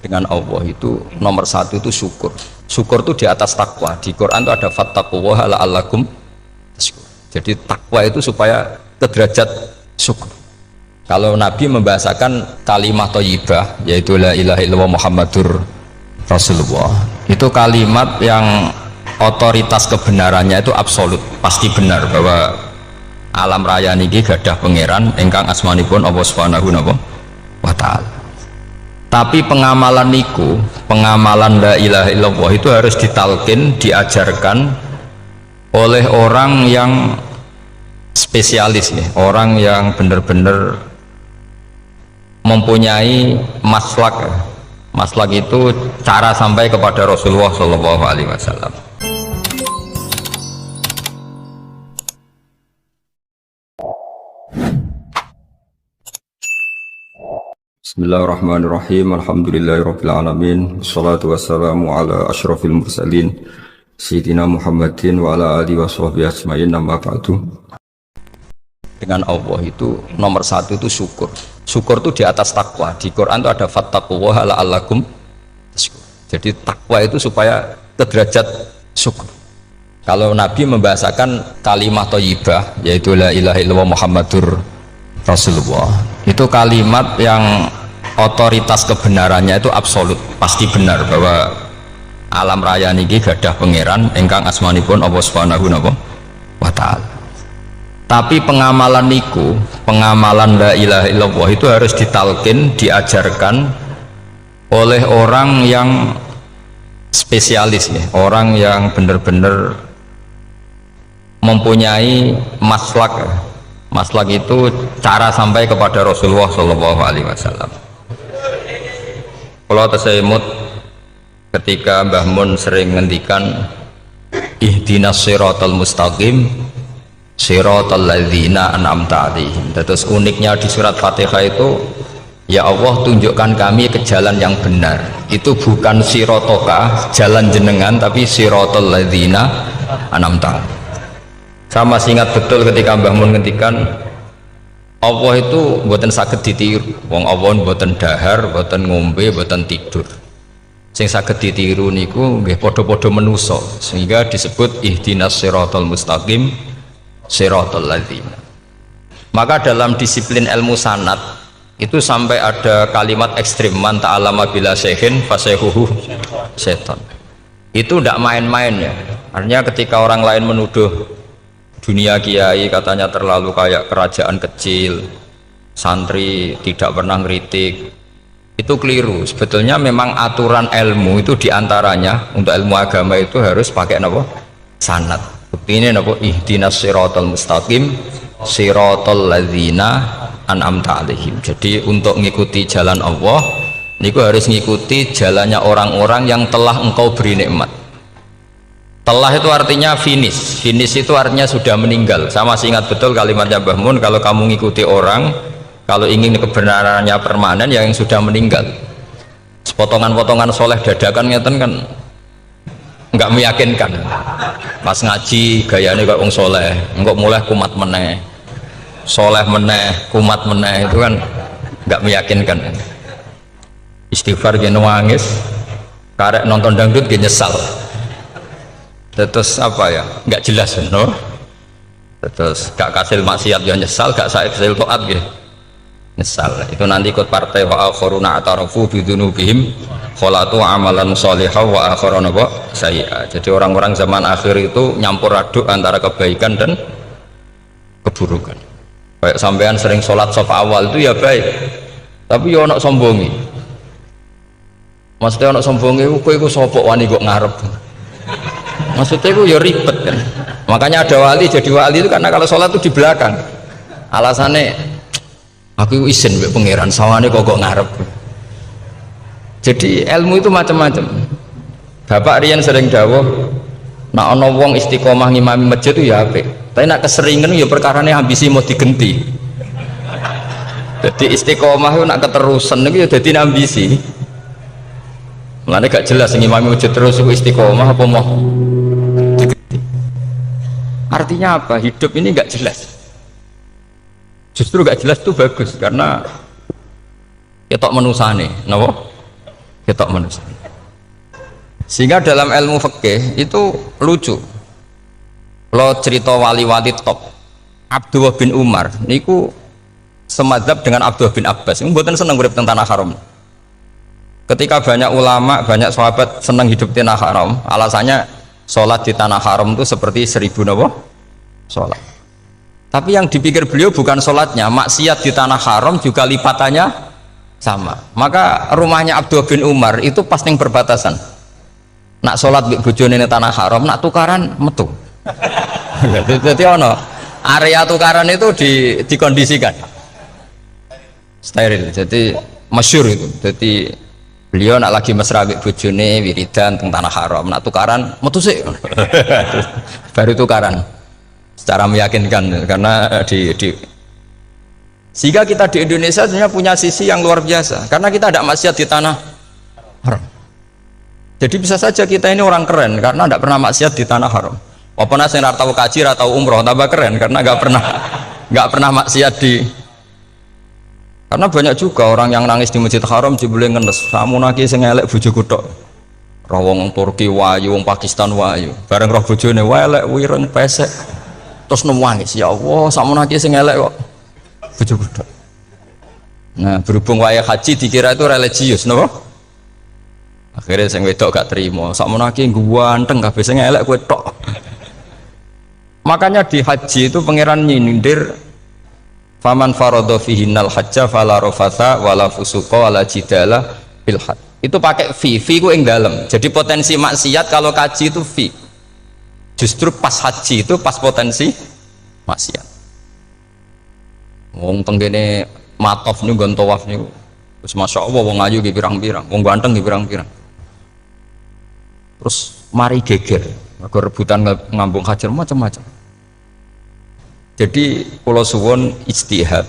dengan Allah itu nomor satu itu syukur. Syukur itu di atas takwa. Di Quran itu ada fattaqullaha la'allakum tashkurun. Jadi takwa itu supaya ke derajat syukur. Kalau Nabi membahasakan kalimat thayyibah yaitu la ilaha illallah Muhammadur Rasulullah, itu kalimat yang otoritas kebenarannya itu absolut, pasti benar bahwa alam raya niki gadah pangeran ingkang asmanipun Allah Subhanahu wa taala. Tapi pengamalan niku, pengamalan la ilaha illallah itu harus ditalkin, diajarkan oleh orang yang spesialis nih, orang yang benar-benar mempunyai maslak. Maslak itu cara sampai kepada Rasulullah Shallallahu Alaihi Wasallam. Bismillahirrahmanirrahim. Alhamdulillahirabbil alamin. Wassalatu wassalamu ala asyrafil mursalin sayyidina Muhammadin wa ala alihi washabbihi ajmain. Amma ba'du. Dengan Allah itu nomor satu itu syukur. Syukur itu di atas takwa. Di Quran itu ada fattaqullaha la'allakum tashkurun. Jadi takwa itu supaya ke derajat syukur. Kalau Nabi membahasakan kalimat thayyibah yaitu la ilaha illallah Muhammadur Rasulullah, itu kalimat yang otoritas kebenarannya itu absolut, pasti benar bahwa alam raya niki gadah pangeran ingkang asmanipun Allah Subhanahu wa taala. Tapi pengamalan niku, pengamalan la ilaha illallah itu harus ditalkin, diajarkan oleh orang yang spesialis nih, orang yang benar-benar mempunyai maslak. Maslak itu cara sampai kepada Rasulullah Shallallahu Alaihi Wasallam. Kalau tersemut ketika Mbah Mun sering ngendikan ihdinas siratal mustaqim siratal ladzina an'amta 'alaihim. Terus uniknya di surat Fatihah itu, ya Allah tunjukkan kami ke jalan yang benar. Itu bukan sirotoka jalan jenengan, tapi siratal ladzina an'amta 'alaihim. Saya masih ingat betul ketika Mbah Mun ngendikan Allah itu mboten saged ditiru. Wong Allah mboten dahar, mboten ngombe, mboten tidur. Sing saged ditiru niku nggih padha-padha manusa, sehingga disebut ihdinas siratal mustaqim siratal ladzina. Maka dalam disiplin ilmu sanad itu sampai ada kalimat ekstrim, man ta'allama bila syekhin fasyekhuhu setan. Itu tidak main-main ya. Artinya ketika orang lain menuduh dunia kiai katanya terlalu kayak kerajaan kecil, santri tidak pernah ngeritik, itu keliru. Sebetulnya memang aturan ilmu itu diantaranya untuk ilmu agama itu harus pakai apa? Sanad. Bukti ini apa? Ihdinas siratal mustaqim siratal ladzina an'amta 'alaihim. Jadi untuk mengikuti jalan Allah niku harus mengikuti jalannya orang-orang yang telah engkau beri nikmat. Telah itu artinya finish. Finish itu artinya sudah meninggal. Saya masih ingat betul kalimatnya Mbah Mun, kalau kamu ngikuti orang, kalau ingin kebenarannya permanen, yang sudah meninggal. Potongan-potongan soleh dadakan ngeten kan nggak meyakinkan. Pas ngaji gayanya kayak wong soleh, enggak mulai kumat meneh, soleh meneh, kumat meneh, itu kan nggak meyakinkan. Istighfar gini nangis, karek nonton dangdut gini nyesal. Terus apa ya, nggak jelas no? Terus gak kasil maksiat ya nyesal, gak kasil toat gitu nyesal. Itu nanti ikut partai wa akharuna atarafu bidunubihim kholatu amalan sholihah wa akharuna sayyi'ah. Jadi orang-orang zaman akhir itu nyampur aduk antara kebaikan dan keburukan. Kayak sampean sering sholat saf awal itu ya baik, tapi ya ono sombongi. Maksudnya ono sombongi kowe iku sapa wani kok ngarep. Maksudnya itu ya ribet kan. Makanya ada wali jadi wali itu karena kalau sholat itu di belakang. Alasannya aku izin mbek pangeran sawane kok ngarep. Jadi ilmu itu macam-macam. Bapak Rian sering dawuh, nak ana wong istiqomah ngimami masjid itu ya apik. Tapi nak keseringan ya perkarane ambisi mau digenti. Jadi istiqomah itu nak keterusan itu ya dadi ambisi. Mulane gak jelas ngimami masjid terus itu istiqomah apa mau. Artinya apa? Hidup ini nggak jelas. Justru nggak jelas itu bagus karena ketok menusane, napa? ketok manusia. Sehingga dalam ilmu fikih itu lucu. Lo cerita wali-wali top Abdullah bin Umar niku semadzhab dengan Abdullah bin Abbas. Mboten seneng urip teng tanah haram. Ketika banyak ulama, banyak sahabat seneng hidup di tanah haram, alasannya sholat di tanah haram itu seperti 1000 napa? Sholat. Tapi yang dipikir beliau bukan sholatnya, maksiat di tanah haram juga lipatannya sama. Maka rumahnya Abdullah bin Umar itu pas ning perbatasan. Nak sholat mbek bojone ning tanah haram, nak tukaran metu. Jadi ono area tukaran itu dikondisikan steril. Jadi masyhur itu. Jadi beliau nak lagi mesra mbek bojone wiridan teng tanah haram, nak tukaran metu sik. Baru tukaran. Secara meyakinkan karena sehingga kita di Indonesia sebenarnya punya sisi yang luar biasa karena kita tidak maksiat di tanah haram. Jadi bisa saja kita ini orang keren karena tidak pernah maksiat di tanah haram. Walaupun saya nggak tahu kaji atau umroh tambah keren karena nggak pernah maksiat di. Karena banyak juga orang yang nangis di Masjid Haram jebule ngenes. Kamu naki sing elek bojoku tok. Roh wong Turki wayu, wong Pakistan wayu. Bareng roh bojone elek wireng pesek. Terus nangis, ya Allah, sakmu naki sing elek kok bojoku tok. Nah, berhubung wayah haji dikira itu religius, napa? Akhirnya sing wedok gak terima, sakmono iki ganteng kabeh sing elek kowe tok. Makanya di haji itu pangeran nyindir faman faradha fihinnal hajja fala rafatha wala fusuqa wala jidala fil hajj. Itu pakai fi ku ing dalem. Jadi potensi maksiat kalau kaji itu fi. Justru pas haji itu pas potensi maksiat. Wong tenggene matof niku nggon tawaf niku. Wis masyaallah wong ayu ki pirang-pirang, wong ganteng ki pirang-pirang. Terus mari geger, mergo rebutan ngambung hajar macam-macam. Jadi pulau suwon istihad,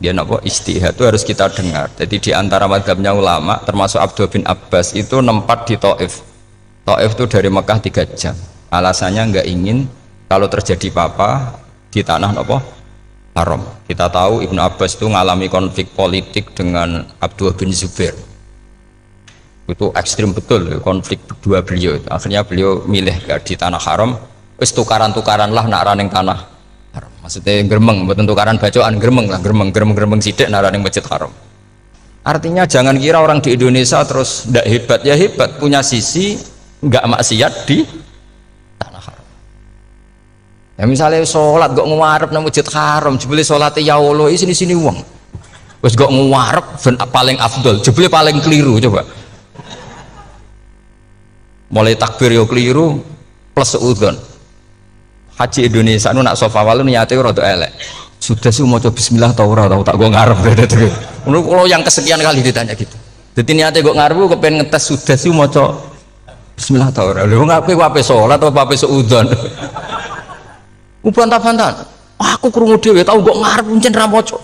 dia napa istihad itu harus kita dengar. Jadi di antara mazhabnya ulama, termasuk Abdullah bin Abbas itu nempat di Taif. Taif itu dari Mekah 3 jam. Alasannya nggak ingin kalau terjadi apa-apa di tanah napa haram. Kita tahu Ibnu Abbas itu mengalami konflik politik dengan Abdullah bin Zubair. Itu ekstrim betul konflik berdua beliau. Akhirnya beliau milih di tanah haram. Wis tukaran-tukaran lah nak raning tanah haram. Maksudnya gremeng, bukan tukaran bacaan gremeng lah, gremeng sidik nak raning masjid haram. Artinya jangan kira orang di Indonesia terus ndak hebat, ya hebat, punya sisi nggak maksiat di tanah haram. Ya misalnya sholat kok ngarep nang masjid haram, jebule salate ya Allah sini wong. Wis kok ngarep paling afdol, jebule paling keliru coba. Mulai takbir yo keliru plus seudon. Haji Indonesia nu nak sofa walu niate rada elek. Sudah sih mau coba bismillah tau ora tau tak gua ngarep gitu. Menurut kalau yang kesekian kali ditanya gitu. Jadi niate gua ngarep kepengen ngetes sudah sih mau coba bismillah tau ora. Lha ngapain wae salat atau wae seudon. Bantah-bantahan. Aku krungu dhewe tau gua ngarep pancen ra maca.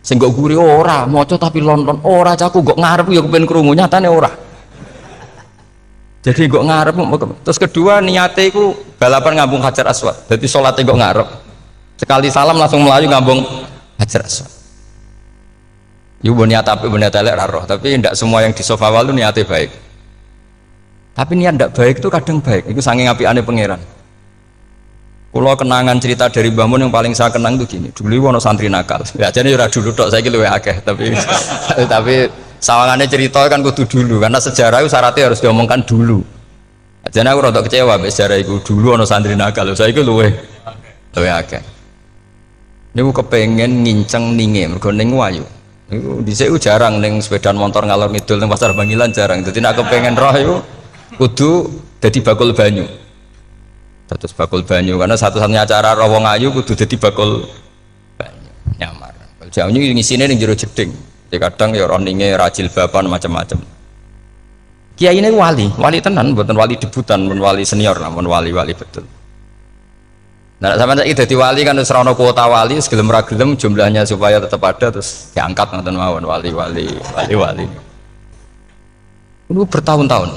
Sing gak guri ora maca tapi lonton ora caku gak ngarep ya kepengen krungu nyatane ora. Jadi gak ngarep. Terus kedua niatnya itu balapan ngambung hajar aswad. Jadi sholatnya gak ngarep. Sekali salam langsung melayu ngambung hajar aswad. Ibu niat tapi niat elek roh. Tapi tidak semua yang di sofa walu niatnya baik. Tapi niat tidak baik itu kadang baik. Itu saking apiane pangeran. Kalau kenangan cerita dari Mbah Mun yang paling saya kenang itu gini. Dulu wono santri nakal. Ya jadi ora dulu tok saya luwih akeh. Tapi sawangannya cerita kan kudu dulu karena sejarah itu syaratnya harus diomongkan dulu. Jadi aku rada kecewa sejarah itu dulu ono santri nakal. Saya itu luwih akeh. Ini aku kepengen nginceng ninge mergo ning wayu. Niku dhisik jarang ning sepeda motor ngalor ngidul ning pasar Bangilan jarang. Dadi nek kepengen roh iku kudu dadi bakul banyu. Terus bakul banyu karena satu-satunya cara roh wong ayu kudu dadi bakul banyu. Nyamar. Banyu ngisine ning jero jeding. Ya kadang ya roninge rajil bapan macam-macam. Kiai ini wali tenan, bukan wali debutan, bukan wali senior, namun wali betul. Nah, sama saya jadi wali kan terus rono kuota wali, segelem ragelem jumlahnya supaya tetap ada terus diangkat nonton mawon wali. Itu bertahun-tahun.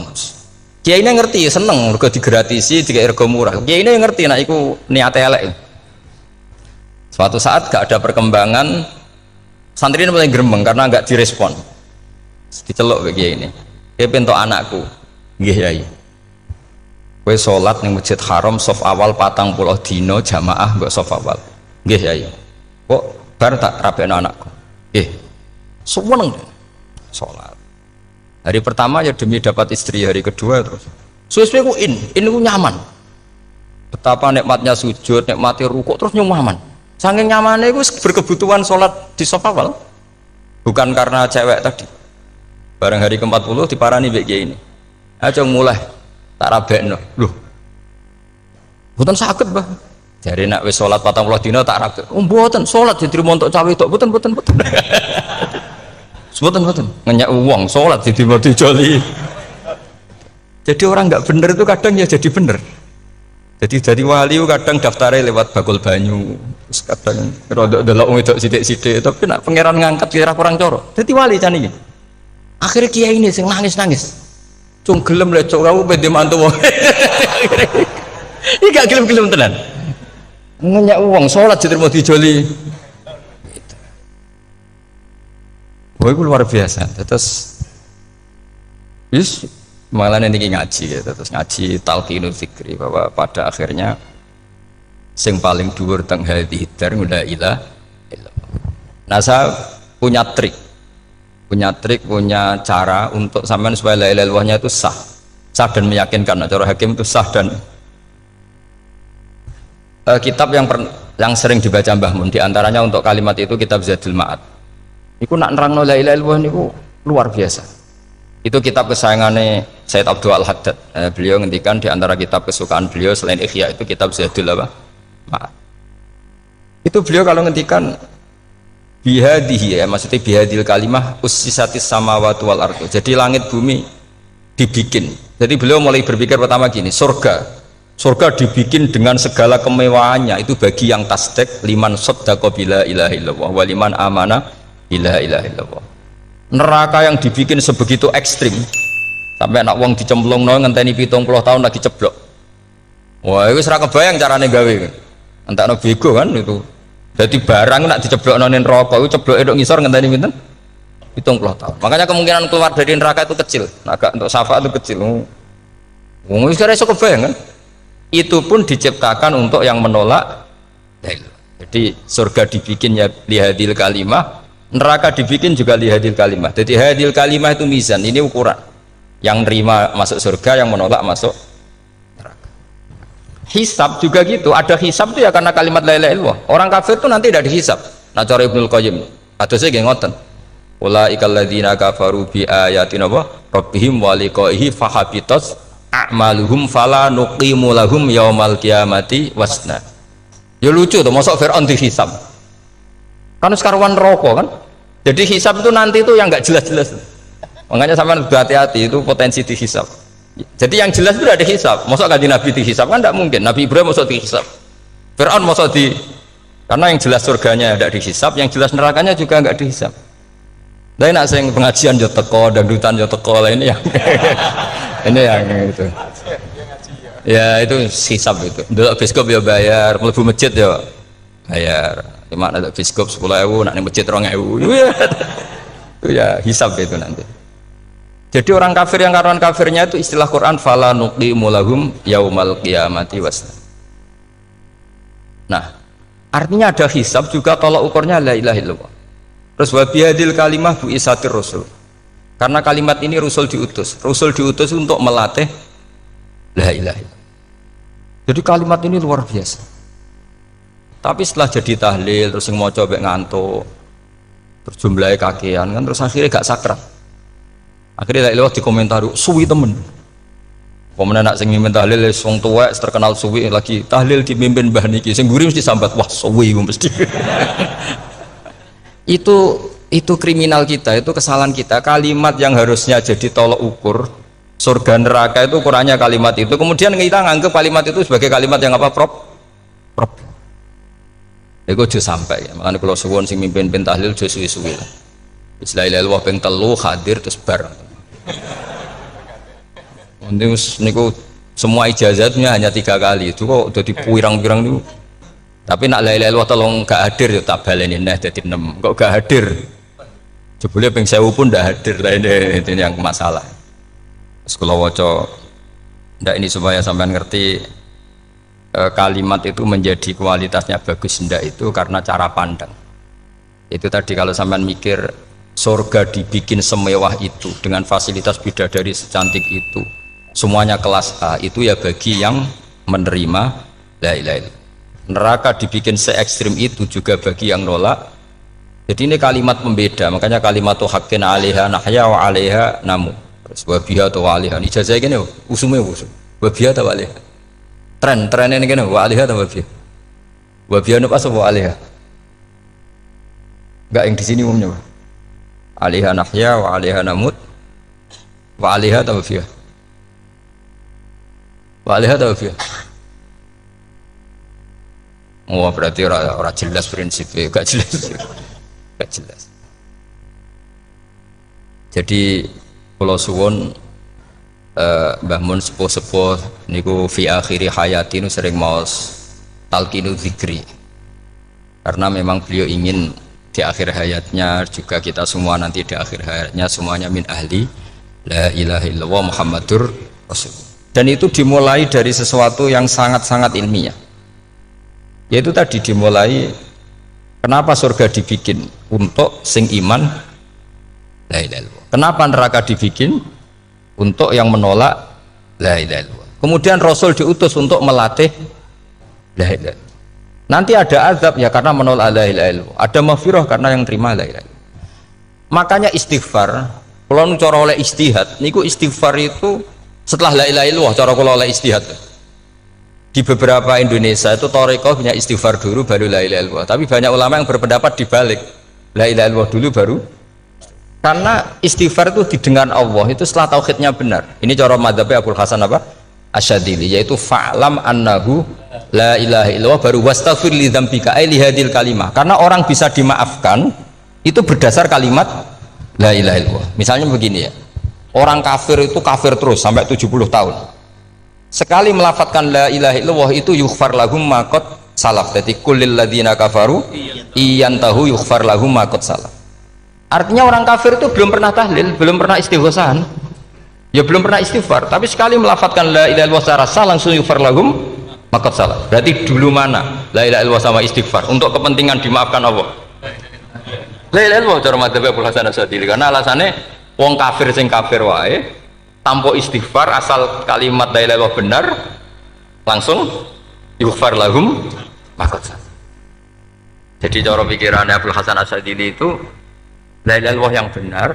Kiai ini ngerti, seneng, mergo digratisi, dikai rego murah. Kiai ini ngerti, nah iku niate elek. Suatu saat gak ada perkembangan. Santri ini mulai gremeng karena nggak direspon, diceluk bagi ini. pentok anakku. Nggih Yai. Kowe salat ning Masjid Haram saf awal 40 dina jamaah mbok saf awal. Nggih Yai. Kok bar tak rabekno anakku. Nggih. Seneng salat. Hari pertama ya demi dapat istri, hari kedua terus. Suwe-suwe ku ku nyaman. Betapa nikmatnya sujud, nikmati rukuk terus nyaman. Saking nyamannya itu berkebutuhan sholat di saf awal. Bukan karena cewek tadi. Bareng hari ke-40 diparani mbek kiai ini. Aja mulai tak rabekno. Loh. Mboten saged, Mbah. Jare nek wis salat 40 dina tak rabek. Oh, mboten salat diterima untuk cawe tok. Mboten. Mboten. Ngenyak uang salat diterima dijoli. Jadi orang nggak bener itu kadang ya jadi bener. Jadi wali kadang daftarnya lewat bakul banyu, terus kadang rodok delok wedok sithik-sithik, tapi nak pangeran ngangkat kira kurang coro. Jadi wali can iki. Akhirnya kiai ini sing nangis. Cung gelem lecok kamu pede mantu wong. Iki gak gelem-gelem tenan. Ngenyak uang salat diterima dijoli. Wah, itu luar biasa. Terus malah ini ngaji ya, terus ngaji talqinul fikri bahwa pada akhirnya sing paling dhuwur teng hadhihi dar la ilaha illallah. Nah, saya punya cara untuk sampean supaya la ilaha illallahnya itu sah dan meyakinkan. Nah, cara hakim itu sah dan kitab yang sering dibaca Mbah Mun diantaranya untuk kalimat itu kitab Zadul Ma'ad. Iku nak nerangno la ilaha illallah niku luar biasa. Itu kitab kesayangannya Sayyid Abdul Al-Haddad. Beliau ngendikan di antara kitab kesukaan beliau selain Ihya itu kitab Zadul Ma'ad. Itu beliau kalau ngendikan bihadihi ya, maksudnya bihadil kalimah ussisatis samawati wal ardu. Jadi langit bumi dibikin. Jadi beliau mulai berpikir pertama gini, surga dibikin dengan segala kemewahannya itu bagi yang tasdek liman saddaqa bila ilaha illallah wa liman amana bila ilaha illallah. Neraka yang dibikin sebegitu ekstrim sampai anak wong dicemplung ngenteni 70 tahun lagi ceblok. Wah, itu serah kebayang carane gawe. Entakno bego kan itu. Jadi barang nak diceblokno ning neraka itu ceblok edok ngisor ngenteni pinten? 70 tahun. Makanya kemungkinan keluar dari neraka itu kecil. Agak untuk syafaat itu kecil. Wong wis kira iso kebayang kan? Itu pun diciptakan untuk yang menolak. Jadi surga dibikinnya lihadil kalimah, neraka dibikin juga lihadil kalimah. Jadi hadil kalimah itu mizan, ini ukuran. Yang nerima masuk surga, yang menolak masuk neraka. Hisab juga gitu, ada hisab itu ya karena kalimat la ilaha illallah. Orang kafir itu nanti tidak dihisab. Nah, cara Ibnul Qayyim, ada saya ngoten. Ulaikal ladzina kafaru bi ayatina rabbihim wa liqaihi fahabitat a'maluhum fala nuqimu lahum yaumal qiyamati wasna. Ya lucu tuh, masuk Fir'aun dihisab. Kan sekarang rokok kan. Jadi hisab itu nanti itu yang nggak jelas-jelas. Makanya sama hati-hati itu potensi dihisab. Jadi yang jelas itu ada hisab. Masuk kanjeng Nabi dihisab kan tidak mungkin. Nabi Ibrahim masuk dihisab. Fir'aun masuk di, karena yang jelas surganya tidak dihisab, yang jelas nerakanya juga nggak dihisab. Tapi nak sing pengajian yo teko, dangdutan yo teko lah ini yang ini yang itu. Ya itu hisab itu. Dulu biskop ya bayar, mlebu masjid ya bayar. Cuma ada biskop 10.000, nak ning masjid 2.000. Itu ya hisab itu nanti. Jadi orang kafir yang karuan kafirnya itu istilah Quran fala nuqimu lahum yaumal qiyamati wasna. Nah, artinya ada hisab juga tolak ukurnya la ilaha illallah. Terus wa bihadil kalimah bu isatir rasul. Karena kalimat ini rasul diutus untuk melatih la ilaha illallah. Jadi kalimat ini luar biasa. Tapi setelah jadi tahlil terus yang mau coba ngantuk terus jumlahnya kakean kan terus akhirnya gak sakral. Akhirnya lewat di komentar suwi temen. Pemenang nak sing mimpin tahlil wong tuwek terkenal suwi lagi tahlil dipimpin Mbah niki sing mburi mesti sambat wah suwi mesti. itu kriminal kita, itu kesalahan kita. Kalimat yang harusnya jadi tolok ukur surga neraka itu ukurannya kalimat itu. Kemudian kita nganggap kalimat itu sebagai kalimat yang apa prop. Iku aja sampai ya. Makanya kalau suwun sing mimpin tahlil aja suwi-suwi lah. La ilaha illallah ping 3 hadir terus bar. Niku semua ijazatnya hanya 3 kali. Itu kok udah dipirang-pirang niku. Tapi nak la ilaha illallah tolong gak hadir ya tak baleni neh dadi 6. Kok gak hadir? Jebule ping 1000 pun ndak hadir. Ini yang masalah. Sekolah waca ndak ini supaya sampean ngerti kalimat itu menjadi kualitasnya bagus ndak itu karena cara pandang. Itu tadi kalau sampean mikir surga dibikin semewah itu dengan fasilitas bidadari secantik itu, semuanya kelas A, itu ya bagi yang menerima la ilaha illallah. Neraka dibikin se ekstrim itu juga bagi yang nolak. Jadi ini kalimat pembeda, makanya kalimat tuh hakin alaiha nahya wa alaiha namu. Terus wabiha atau alaiha ijazah gini usumnya usum wabiha atau alaiha tren ini gini wa alaiha atau wabiha nu pas wa alaiha enggak yang di sini umumnya alaiha nahya wa alaiha namut wa alaiha atau wabiha wa alaiha atau wabiha. Oh berarti orang jelas prinsipnya, gak jelas. Jadi kalau suwon Mbah Mun sepuh-sepuh niku fi akhiri hayati nu sering maos talqinu zikri, karena memang beliau ingin di akhir hayatnya juga kita semua nanti di akhir hayatnya semuanya min ahli la ilaha illallah Muhammadur Rasul. Dan itu dimulai dari sesuatu yang sangat-sangat ilmiah, yaitu tadi dimulai kenapa surga dibikin untuk sing iman la ilaha illallah, kenapa neraka dibikin untuk yang menolak la ilaha illallah. Kemudian Rasul diutus untuk melatih la ilaha illallah. Nanti ada azab ya karena menolak la ilaha illallah, ada maghfirah karena yang terima la ilaha illallah. Makanya istighfar kalau cara oleh istihad niku istighfar itu setelah la ilaha illallah cara kalau oleh istihad. Di beberapa Indonesia itu thariqah punya istighfar dulu baru la ilaha illallah, tapi banyak ulama yang berpendapat dibalik, la ilaha illallah dulu baru, karena istighfar itu didengar Allah itu setelah tauhidnya benar. Ini cara madzhabnya Abul Hasan apa? Asyadili, yaitu fa'lam annahu la ilaha illallah baru wastaghfir li dzambika ai li hadil kalimah. Karena orang bisa dimaafkan itu berdasar kalimat la ilaha illallah. Misalnya begini ya, orang kafir itu kafir terus sampai 70 tahun, sekali melafatkan la ilaha illallah itu yughfar lahum ma qad salaf. Jadi kullil ladzina kafaru iyantahu yughfar lahum ma qad salaf. Artinya orang kafir itu belum pernah tahlil, belum pernah istighosahan, ya belum pernah istighfar, tapi sekali melafatkan la ilaha illallah secara sah langsung yughfar lahum ma qad salaf. Berarti dulu mana la ilaha illallah sama istighfar untuk kepentingan dimaafkan Allah? La ilaha illallah cara madzhab Abul Hasan Asyadili, karena alasannya wong kafir sing kafir wae tanpa istighfar asal kalimat la ilaha illallah benar langsung yughfar lahum ma qad salaf. Jadi cara pikirannya Abul Hasan Asyadili itu la ilaha illallah yang benar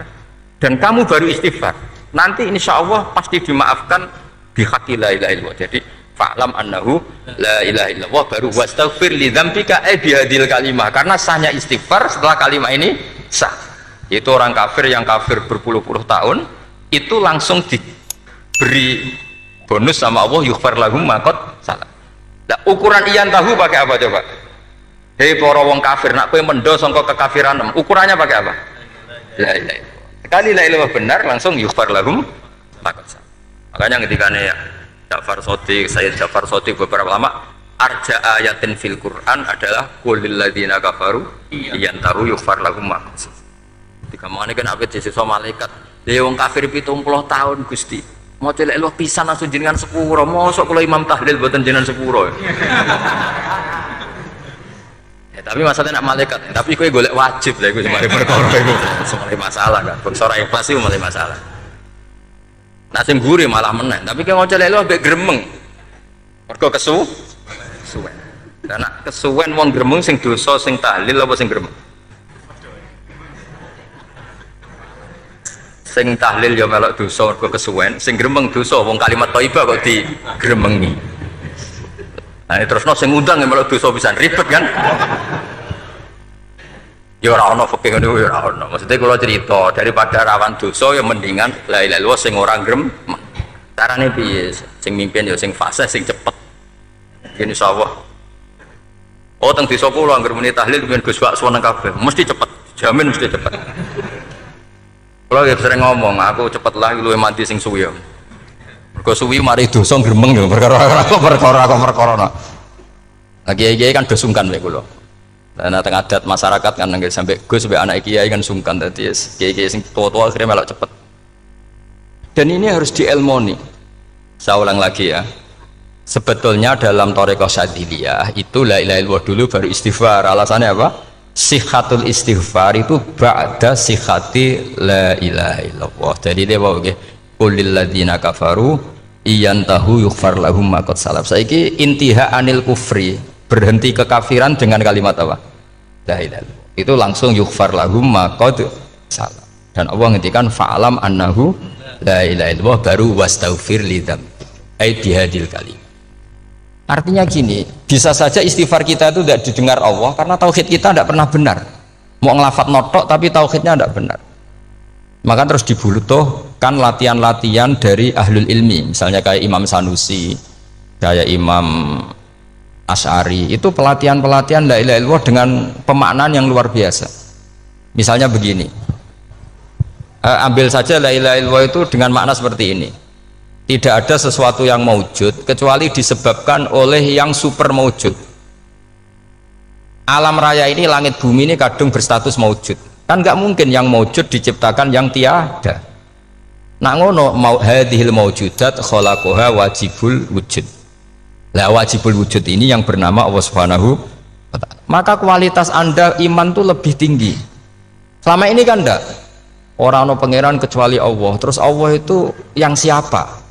dan kamu baru istighfar, nanti insya Allah pasti dimaafkan bihaqi la ilaha illallah. Jadi fa'lam annahu la ilaha illallah baru wastaghfir li dzambika bihadil kalimah, karena sahnya istighfar setelah kalimat ini sah. Itu orang kafir yang kafir berpuluh-puluh tahun itu langsung diberi bonus sama Allah yughfar lahum ma qad salaf. Nah, ukuran iyan tahu pakai apa coba? Hei para wong kafir, nak kowe mendo sangka kekafiran, ukurannya pakai apa? La ilaha illallah. Sekali la ilaha benar langsung yughfar lahum ma qad salaf. Makanya ketika ya Ja'far Shadiq, Sayyid Ja'far Shadiq, beberapa lama arja ayatin fil Quran adalah qulil ladzina kafaru iyantahu yughfar lahum ma qad salaf. Ketika mangane kan apik sesuk malaikat, ya wong kafir 70 tahun Gusti. Mau celek lu pisan langsung jenengan sepuro, mosok kula imam tahlil mboten jenengan sepuro. Ya, tapi masalahnya nak malaikat, tapi kowe golek wajib lah iku semari perkara iku. Semari masalah kan. Bangsa ora ikhlas iku malah masalah. Nah sing guri malah meneh, tapi kowe mau celek lu ambek gremeng. Mergo kesuwen. Lah nak kesuwen wong gremeng sing dosa sing tahlil apa sing gremeng? Sing tahlil ya melok dosa mergo kesuwen, sing gremeng dosa wong kalimat thayyibah kok digremengi. Nah terusno sing ngundang ya melok dosa pisan, ribet kan? Ya ora ono fikih ngono ya ora ono. Maksudnya kalau cerita daripada rawan dosa ya mendingan la ilaha illallah sing ora gremeng. Carane piye? Sing mimpin ya sing fasih sing cepet. Yen insyaallah. Oh teng desa kula anggere muni tahlil ben Gus bakso nang kabeh, mesti cepet. Jamin mesti cepet. Kalau ya sering ngomong, aku cepet lah lu mati sing suwi. Mergo suwi mari dosa gremeng ya perkara. Nah kiai-kiai kan do sungkan mek kula. Nah teng adat masyarakat kan nggih sampai Gus sampai anak kiai kan sungkan dadi kiai-kiai sing tua-tua akhirnya melok cepet. Dan ini harus diilmoni. Saya ulang lagi ya. Sebetulnya dalam Thariqah Syadziliyah itu la ilaha illallah dulu baru istighfar. Alasannya apa? Sihhatul istighfar itu ba'da sihhati la ilaha illallah. Jadi dia bawa nggih qulil ladzina kafaru iyantahu yughfar lahum ma qad salaf. Saiki intiha anil kufri, berhenti kekafiran dengan kalimat apa? La ilaha illallah. Itu langsung yughfar lahum ma qad salaf. Dan Allah ngendikan fa'alam annahu la ilaha illallah baru wastaghfir lidzam. Ai bihadil kalim. Artinya gini, bisa saja istighfar kita itu tidak didengar Allah karena tauhid kita tidak pernah benar. Mau ngelafat notok tapi tauhidnya tidak benar. Maka terus dibutuhkan latihan-latihan dari ahlul ilmi, misalnya kayak Imam Sanusi, kayak Imam Asy'ari, itu pelatihan-pelatihan la ilaha illallah dengan pemaknaan yang luar biasa. Misalnya begini, ambil saja la ilaha illallah itu dengan makna seperti ini. Tidak ada sesuatu yang maujud kecuali disebabkan oleh yang super maujud. Alam raya ini, langit bumi ini kadung berstatus maujud. Kan nggak mungkin yang maujud diciptakan yang tiada. Nak ngono mau hadhil maujudat khalaqaha wajibul wujud. Lah wajibul wujud ini yang bernama Allah Subhanahu wa ta'ala. Maka kualitas Anda iman tuh lebih tinggi. Selama ini kan enggak. Orang no pangeran kecuali Allah. Terus Allah itu yang siapa?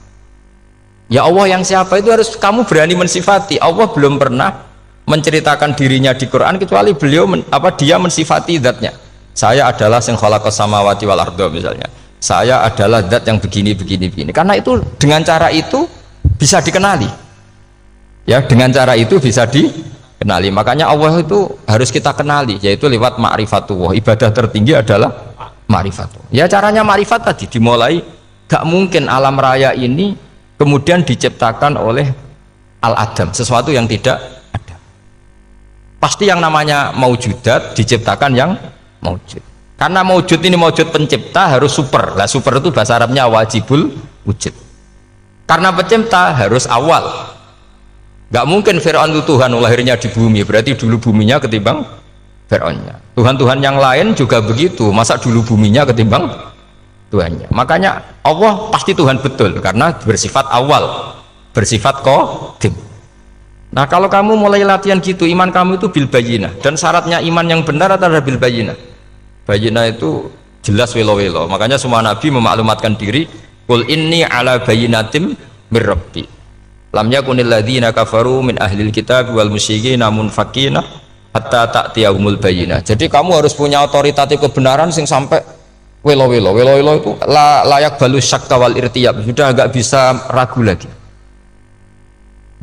Ya Allah yang siapa itu harus kamu berani mensifati. Allah belum pernah menceritakan dirinya di Quran kecuali beliau dia mensifati zatnya. Saya adalah sing khalaqas samawati wal ardha misalnya. Saya adalah zat yang begini. Karena itu dengan cara itu bisa dikenali. Ya, dengan cara itu bisa dikenali. Makanya Allah itu harus kita kenali, yaitu lewat ma'rifatullah. Ibadah tertinggi adalah ma'rifatullah. Ya caranya ma'rifat tadi dimulai. Gak mungkin alam raya ini kemudian diciptakan oleh al-adam, sesuatu yang tidak ada. Pasti yang namanya maujudat diciptakan yang maujud. Karena maujud ini maujud pencipta harus super. Lah super itu bahasa Arabnya wajibul wujud. Karena pencipta harus awal. Gak mungkin Fir'aun itu Tuhan lahirnya di bumi, berarti dulu buminya ketimbang Fir'aunnya. Tuhan-Tuhan yang lain juga begitu, masa dulu buminya ketimbang Tuhannya. Makanya Allah pasti Tuhan betul karena bersifat awal, bersifat qadim. Nah kalau kamu mulai latihan gitu, iman kamu itu bil bayyinah. Dan syaratnya iman yang benar adalah bil bayyinah. Bayyinah itu jelas welo-welo. Makanya semua nabi memaklumatkan diri, qul inni ala bayyinatim mir rabbi lam yakunil ladzina kafaru min ahlil kitab wal musyrikin munfakina hatta ta'tiyahumul bayyinah. Jadi kamu harus punya otoritatif kebenaran sing sampai welo-welo itu layak balus syak wal irtiyab, sudah agak bisa ragu lagi.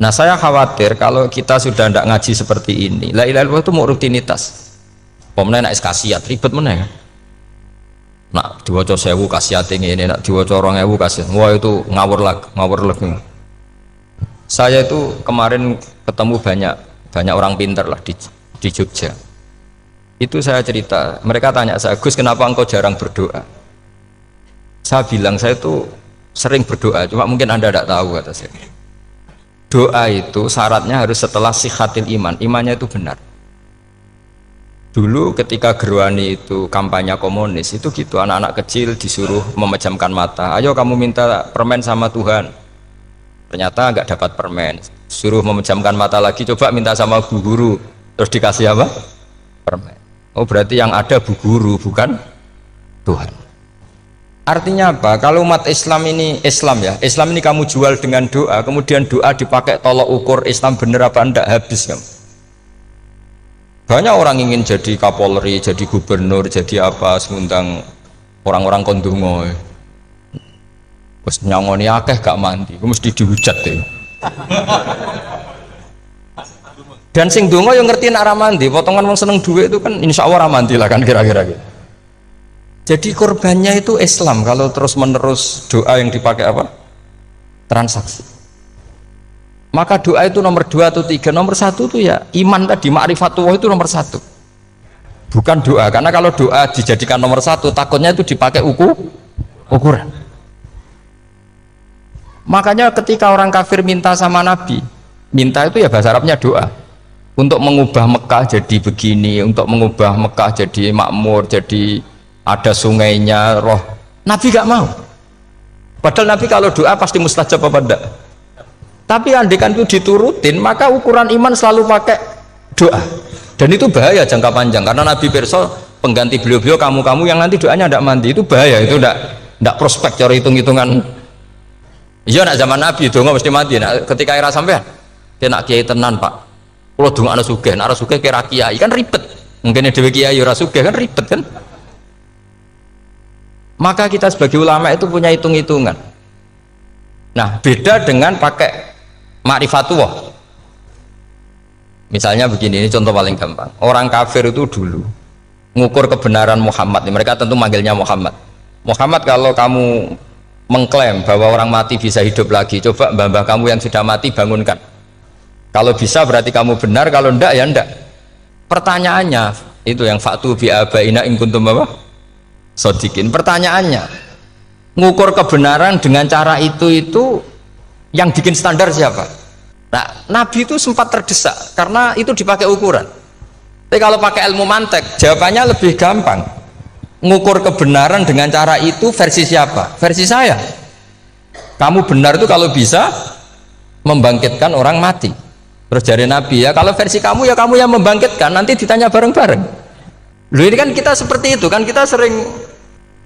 Nah saya khawatir kalau kita sudah tidak ngaji seperti ini, la ilaha illallah itu mau rutinitas. Pemenang nak kasiat ribet mana kan? Nak diwaca 1000 kasiat ini, nak diwaca 2000 kasiat, wah itu ngawur lagi. Saya itu kemarin ketemu banyak orang pintar lah di Jogja. Itu saya cerita, mereka tanya saya, Gus kenapa engkau jarang berdoa? Saya bilang saya itu sering berdoa, cuma mungkin Anda tidak tahu kata saya. Doa itu syaratnya harus setelah sihhatil iman, imannya itu benar. Dulu ketika Gerwani itu kampanye komunis itu gitu, anak-anak kecil disuruh memejamkan mata, ayo kamu minta permen sama Tuhan. Ternyata nggak dapat permen, suruh memejamkan mata lagi, coba minta sama bu guru, terus dikasih apa? Permen. Oh berarti yang ada bu guru bukan Tuhan. Artinya apa? Kalau umat Islam ini Islam ini kamu jual dengan doa, kemudian doa dipakai tolok ukur Islam bener apa enggak, habis kamu. Banyak orang ingin jadi Kapolri, jadi gubernur, jadi apa, ngundang orang-orang kondungo. Terus nyangoni akeh gak mandi, mesti dihujat deh. Dan sing donga yang ngerti nak ramandi, potongan wong seneng duit itu kan insya Allah ramandi lah kan kira-kira gitu. Jadi korbannya itu Islam kalau terus menerus doa yang dipakai apa? Transaksi. Maka doa itu nomor 2 atau 3, nomor 1 itu ya iman tadi, ma'rifatullah itu nomor 1. Bukan doa, karena kalau doa dijadikan nomor 1 takutnya itu dipakai ukuran. Makanya ketika orang kafir minta sama Nabi, minta itu ya bahasa Arabnya doa. Untuk mengubah Mekah jadi begini, untuk mengubah Mekah jadi makmur, jadi ada sungainya, roh. Nabi gak mau. Padahal Nabi kalau doa pasti mustajab apa enggak? Tapi andikan itu diturutin, maka ukuran iman selalu pakai doa. Dan itu bahaya jangka panjang, karena Nabi pirsa pengganti beliau-beliau kamu-kamu yang nanti doanya tidak mandi, itu bahaya, itu tidak prospek cara hitung-hitungan. Iya nak zaman Nabi donga mesti mati. Nak ketika era sampean dia nak kiai tenan Pak, kalau donga ana sugih, nak ora sugih kira kiai kan ribet. Mungkin dhewe kiai ora sugih kan ribet kan. Maka kita sebagai ulama itu punya hitung-hitungan. Nah, beda dengan pakai ma'rifatullah. Misalnya begini, ini contoh paling gampang. Orang kafir itu dulu mengukur kebenaran Muhammad, mereka tentu manggilnya Muhammad. Muhammad, kalau kamu mengklaim bahwa orang mati bisa hidup lagi, coba mbah-mbah kamu yang sudah mati bangunkan. Kalau bisa berarti kamu benar, kalau ndak ya ndak. Pertanyaannya itu yang faktu bi abaina in kuntum apa? Sodikin. Pertanyaannya, ngukur kebenaran dengan cara itu yang bikin standar siapa? Nah, Nabi itu sempat terdesak karena itu dipakai ukuran. Tapi kalau pakai ilmu mantek, jawabannya lebih gampang. Ngukur kebenaran dengan cara itu versi siapa? Versi saya. Kamu benar itu kalau bisa membangkitkan orang mati. Terus dari Nabi, ya kalau versi kamu ya kamu yang membangkitkan, nanti ditanya bareng-bareng. Loh, ini kan kita seperti itu kan, kita sering.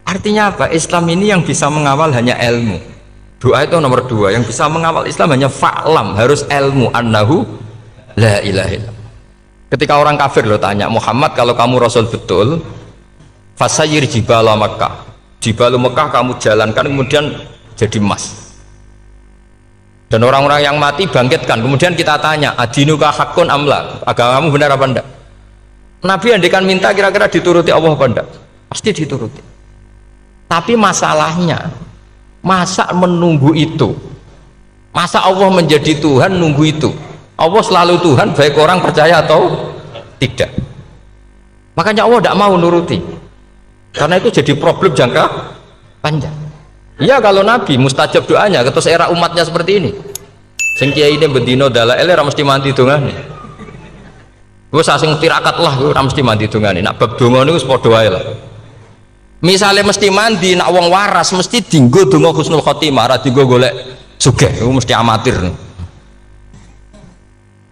Artinya apa? Islam ini yang bisa mengawal hanya ilmu. Doa itu nomor 2, yang bisa mengawal Islam hanya fa'lam, harus ilmu annahu la ilaha illallah. Ketika orang kafir lo tanya, Muhammad kalau kamu Rasul betul, fasayir jibala Makkah, jibalu Mekah kamu jalankan kemudian jadi emas. Dan orang-orang yang mati bangkitkan, kemudian kita tanya, adinuka hakun amla, agamamu benar apa enggak? Nabi andikan minta kira-kira dituruti Allah apa enggak? Pasti dituruti. Tapi masalahnya, masa menunggu itu? Masa Allah menjadi Tuhan nunggu itu? Allah selalu Tuhan, baik orang percaya atau tidak. Makanya Allah tidak mau nuruti, karena itu jadi problem jangka panjang. Iya, kalau Nabi mustajab doanya, terus era umatnya seperti ini. Sing kiai ini bendino dalail ora mesti mandi dongane. Wis sing tirakat lah ora mesti mandi dongane. Nak bab donga niku wis padha wae lah. Misalnya mesti mandi, nak wong waras mesti dinggo donga husnul khotimah, ora dinggo golek sugih, itu mesti amatir.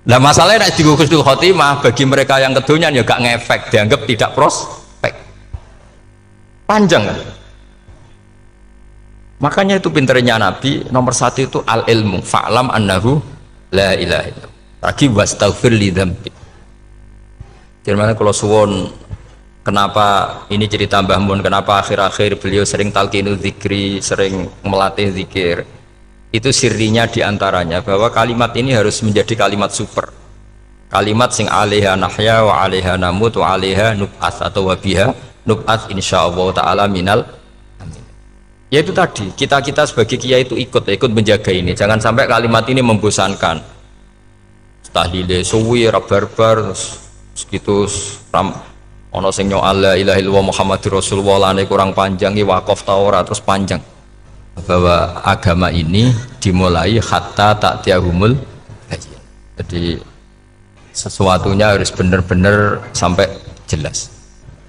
Nah masalahnya nak dinggo husnul khotimah bagi mereka yang kedonyan ya gak ngefek, dianggap tidak prospek. Panjang kan? Makanya itu pinternya Nabi, nomor 1 itu al ilmu, fa'lam annahu la ilaha illallah. Lagi wastaghfir li dzambi. Jadi kalau suwon, kenapa ini cerita Mbah Mun, kenapa akhir-akhir beliau sering talqinu zikri, sering melatih zikir, itu sirinya diantaranya bahwa kalimat ini harus menjadi kalimat super, kalimat sing alaiha nahya wa alaiha namut wa alaiha nub'ats, atau wabiha nub'ats insyaallah ta'ala minal amin. Ya itu tadi, kita sebagai kiai itu ikut menjaga ini, jangan sampai kalimat ini membosankan. Tahlile suwi barbar segitu ono sing nyoal la ilaha illallah Muhammadur Rasulullah lane kurang panjang, wakaf ta ora terus panjang. Bahwa agama ini dimulai hatta ta'tiyahumul bayyinah. Jadi sesuatunya harus benar-benar sampai jelas.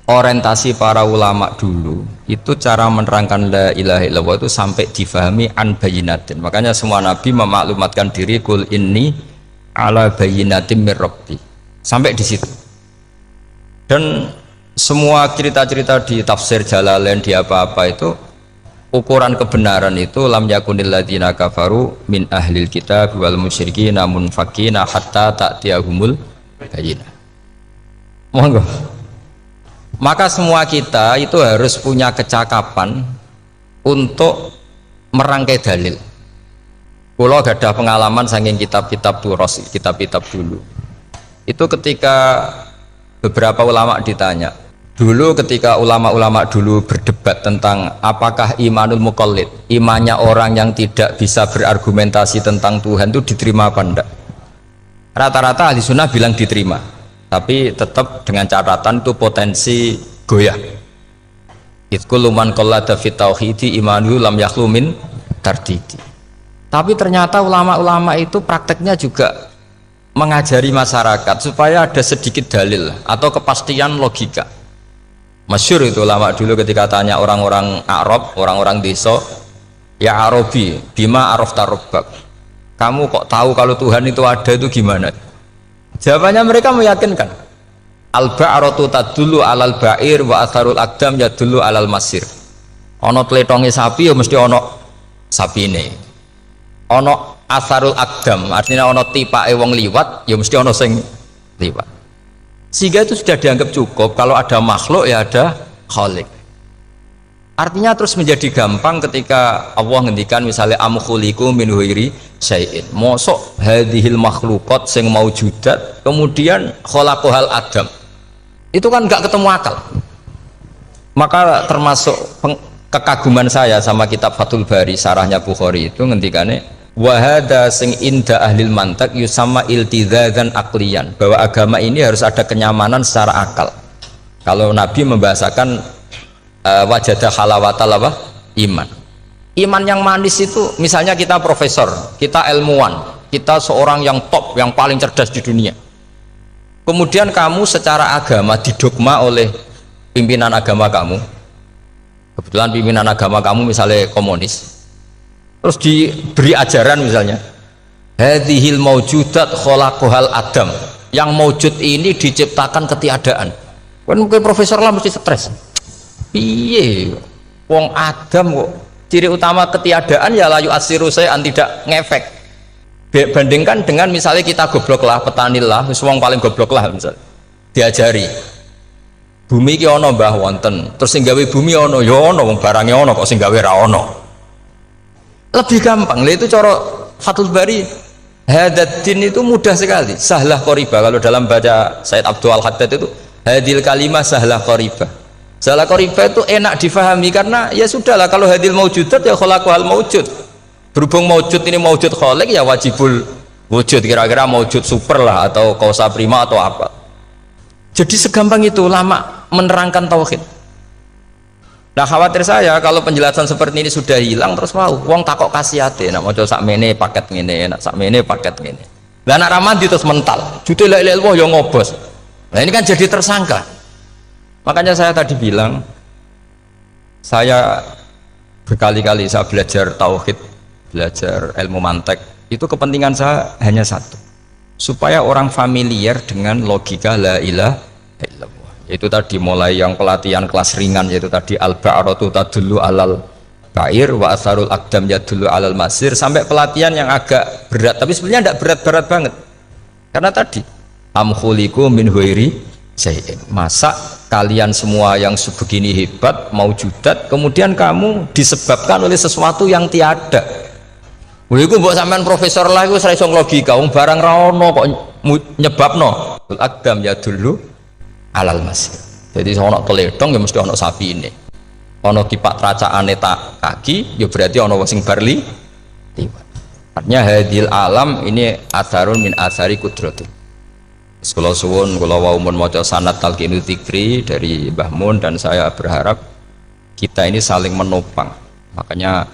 Orientasi para ulama dulu itu cara menerangkan la ilaha illallah itu sampai difahami an bayyinatin. Makanya semua nabi memaklumatkan diri kul inni ala bayyinatin mir rabbi. Sampai di situ. Dan semua cerita-cerita di tafsir Jalalain di apa-apa itu ukuran kebenaran itu lam yakunil ladzina kafaru min ahlil kitab wal musyrikin namun fakina hatta ta'tiyahumul bayyinah. Monggo. Maka semua kita itu harus punya kecakapan untuk merangkai dalil. Kalau ada pengalaman saking kitab-kitab turos, kitab-kitab dulu. Itu ketika beberapa ulama ditanya, dulu ketika ulama-ulama dulu berdebat tentang apakah imanul muqallid, imannya orang yang tidak bisa berargumentasi tentang Tuhan itu diterima apa enggak, rata-rata ahli sunnah bilang diterima, tapi tetap dengan catatan itu potensi goyah. Itkul man qallada fit tauhidi imanu lam yakhlu min tardidi. Tapi ternyata ulama-ulama itu prakteknya juga mengajari masyarakat supaya ada sedikit dalil atau kepastian logika. Masyhur itu ulama dulu ketika tanya orang-orang Arab, orang-orang desa, Ya Arabi, bima arafta rabbak. Kamu kok tahu kalau Tuhan itu ada, itu gimana? Jawabannya mereka meyakinkan. Al-ba'ratu tadullu alal ba'ir wa atharul aqdam yadullu alal masir. Ono tletonge sapi ya mesti ono sapine. Ono atharul aqdam, artinya ono tipake wong liwat ya mesti ono sing liwat. Sehingga itu sudah dianggap cukup kalau ada makhluk ya ada khalik. Artinya terus menjadi gampang ketika Allah ngendikan misalnya am khuliqu min ghairi syai'in. Mosok hadhil makhluqat sing maujudat kemudian khalaqahal adam. Itu kan enggak ketemu akal. Maka termasuk kekaguman saya sama kitab Fathul Bari sarahnya Bukhari itu ngendikane wa hadza sing inda ahlil mantak yusamma iltidzadzan aqliyan, bahwa agama ini harus ada kenyamanan secara akal. Kalau Nabi membahasakan wajadah halawatal apa? Iman yang manis itu misalnya kita profesor, kita ilmuwan, kita seorang yang top, yang paling cerdas di dunia, kemudian kamu secara agama didogma oleh pimpinan agama kamu, kebetulan pimpinan agama kamu misalnya komunis, terus diberi ajaran misalnya hadhil maujudat khalaqahal adam, yang maujud ini diciptakan ketiadaan. Kan mungkin profesor lah mesti stres. Piye wong Adam kok ciri utama ketiadaan ya layu asiru saya tidak ngefek. Bandingkan dengan misalnya kita goblok lah, petani lah, wong paling goblok lah misalnya diajari bumi ki ono mbah wonten, terus sing gawe bumi ono ya ono, wong barange ono kok sing gawe ra ono. Lebih gampang. Lah itu cara Fathul Bari hadaddin itu mudah sekali, sahlah qoriba. Kalau dalam baca Said Abdul Al-Haddad itu hadil kalimah sahlah qoriba. Salah qoriba itu enak difahami karena ya sudahlah, kalau hadil maujudat ya khalaqahal maujud. Berhubung maujud ini maujud khaliq ya wajibul wujud, kira-kira maujud super lah atau kausa prima atau apa. Jadi segampang itu lama menerangkan tauhid. Nah khawatir saya kalau penjelasan seperti ini sudah hilang terus mau wong takok kasihate nak maca sakmene paket ngene, nak sakmene paket ngene. Lah anak ramadi terus mental. Jute la ilaha illallah ya ngobos. Nah ini kan jadi tersangka. Makanya saya tadi bilang, saya berkali-kali saya belajar tauhid, belajar ilmu mantek, itu kepentingan saya hanya satu, supaya orang familiar dengan logika la ilaha illallah. Itu tadi mulai yang pelatihan kelas ringan, yaitu tadi al-ba'ratu tadullu alal ba'ir wa atharul aqdam yadullu alal masir, sampai pelatihan yang agak berat, tapi sebenarnya tidak berat-berat banget. Karena tadi am khuliqu min ghairi syai'in, masa kalian semua yang sebegini hebat maujudat kemudian kamu disebabkan oleh sesuatu yang tiada. Iku mbok sampean profesor lah iku ora iso logika, wong barang ra ono kok nyebabno. Al-aqdam ya dulu alal masir. Jadi ono teledong ya mesti ono sapine. Ono kipak tracaane tak kaki ya berarti ono sing barli liwat. Artinya hadil alam ini atharun min athari qudratil. Sekolah suwun, kalau mau maca sanad talqinu dzikri dari Mbah Mun, dan saya berharap kita ini saling menopang. Makanya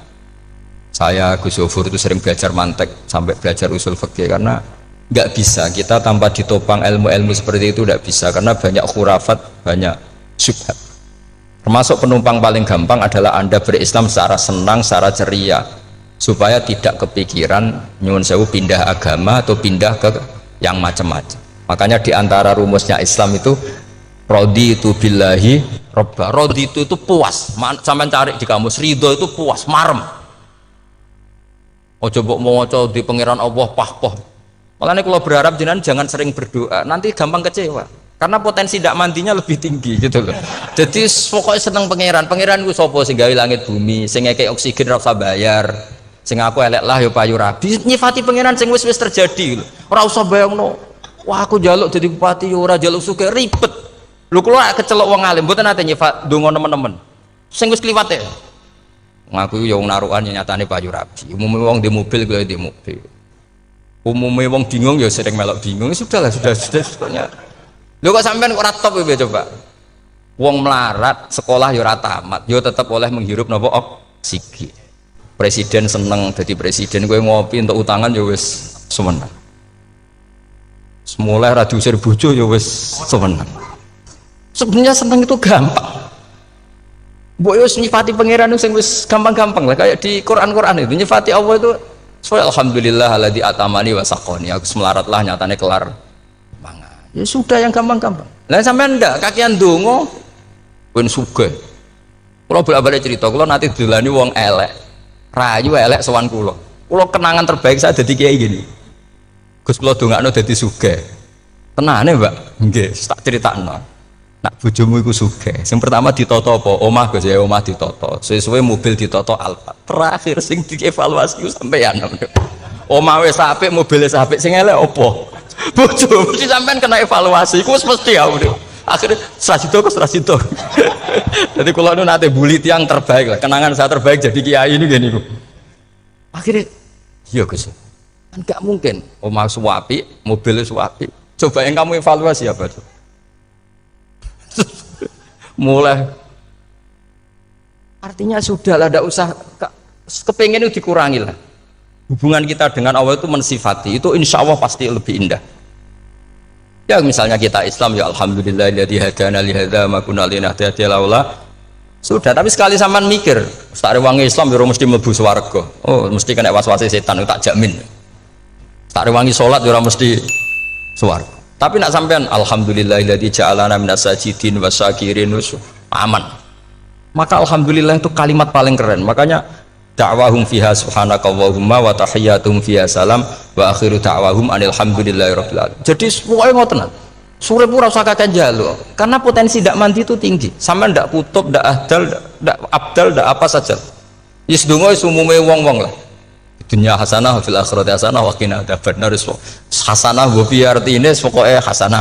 saya Gus Yofur itu sering belajar mantek sampai belajar usul fikih, karena nggak bisa kita tanpa ditopang ilmu-ilmu seperti itu, nggak bisa, karena banyak khurafat, banyak syubhat. Termasuk penumpang paling gampang adalah Anda berislam secara senang, secara ceria, supaya tidak kepikiran nyuwun sewu pindah agama atau pindah ke yang macam-macam. Makanya diantara rumusnya Islam itu raditu billahi robba. Raditu itu puas, sampai cari di kamus, ridho itu puas, marem. Ojo mbok maca di pangeran Allah pah-pah. Makanya kalau berharap jenengan jangan sering berdoa, nanti gampang kecewa. Karena potensi tidak mandinya lebih tinggi gitu loh. Jadi pokoknya seneng pangeran. Pangeran ku sapa sing gawe langit bumi, sing ngekek oksigen ora usah bayar. Sing aku elek lah ya payu rabi. Nyifati pangeran sing wis terjadi. Ora usah bayangno. Wah aku jaluk jadi bupati ora jaluk suke ribet. Lho kula kecelok wong alim mboten nate nyifat donga nemen-nemen. Sing wis kliwat ya. Ngaku yo wong narukan nyatane payu rabi. Umume wong di mobil kuwi di mobil. Umume wong bingung ya sering melok bingung. Sudahlah sudah. Lho kok sampean kok ora top ya coba. Wong melarat sekolah ya ora tamat, yo tetep oleh menghirup napa oksigen. Presiden seneng dadi presiden, kowe ngopi untuk utangan ya wis semeneng. Semula ra diusir bojo ya wis seneng. Sebenarnya seneng itu gampang. Mbok yo nyifati pangeran sing wis gampang-gampang lah kayak di Quran itu nyifati Allah itu soal alhamdulillah alladzi atamani wa saqoni aku melarat lah nyatane kelar mangan. Ya sudah yang gampang-gampang. Lah sampean ndak kakian donga ben sugih. Kula bolak-balik cerita kula nanti dilani wong elek. Rayu elek sowan kula. Kula kenangan terbaik saya dadi kiai gini. Gus kula dongakno dadi sugih. Tenane, Mbak? Nggih, tak critakno. Nak bojomu iku sugih. Sing pertama ditata apa? Omah Gus ya, omah ditata. Suwe-suwe mobil ditata Alfa. Terakhir sing dievaluasi ku sampeyan. Omah wis apik, mobil wis apik, sing elek apa? Bojo mesti sampean kena evaluasi. Iku wis mesti ya. Akhirnya Srasito. Jadi kula nu nate bully tiyang terbaik lah. Kenangan saya terbaik jadi kiai ini gini niku. Akhirnya iya Gus. Kan enggak mungkin omah suwapi, mobil suwapi. Coba yang kamu evaluasi apa tuh? Mulai artinya sudah lah, tidak usah kepengen itu dikurangi lah. Hubungan kita dengan Allah itu mensifati itu insya Allah pasti lebih indah. Ya misalnya kita Islam ya alhamdulillahilladzi hadana li hadza ma kunna linahtadiya laula. Sudah, tapi sekali sampean mikir, Ustaz Rewangi Islam ya mesti mlebu swarga. Oh, mesti kena was-wase setan tak jamin. Ustaz Rewangi salat ya mesti swarga. Tapi nak sampean alhamdulillahilladzi ja'alana minas sajidin wasyakirin aman. Maka alhamdulillah itu kalimat paling keren. Makanya da'wahum fiha subhanakallahumma wa tahiyyatuhum fiha salam wa akhiru da'wahum alhamdulillahirabbil alamin. Jadi pokoke ngoten. Sore pura usah kakek jaluk. Karena potensi ndak mandi itu tinggi. Sampean ndak kutub, ndak ahdal, ndak abdal, ndak apa saja. Wis donga wis umume wong-wong lah. Dunia hasanah fil akhirati hasanah wa qina adzabannar. Hasanah wa fi artine pokoke hasanah.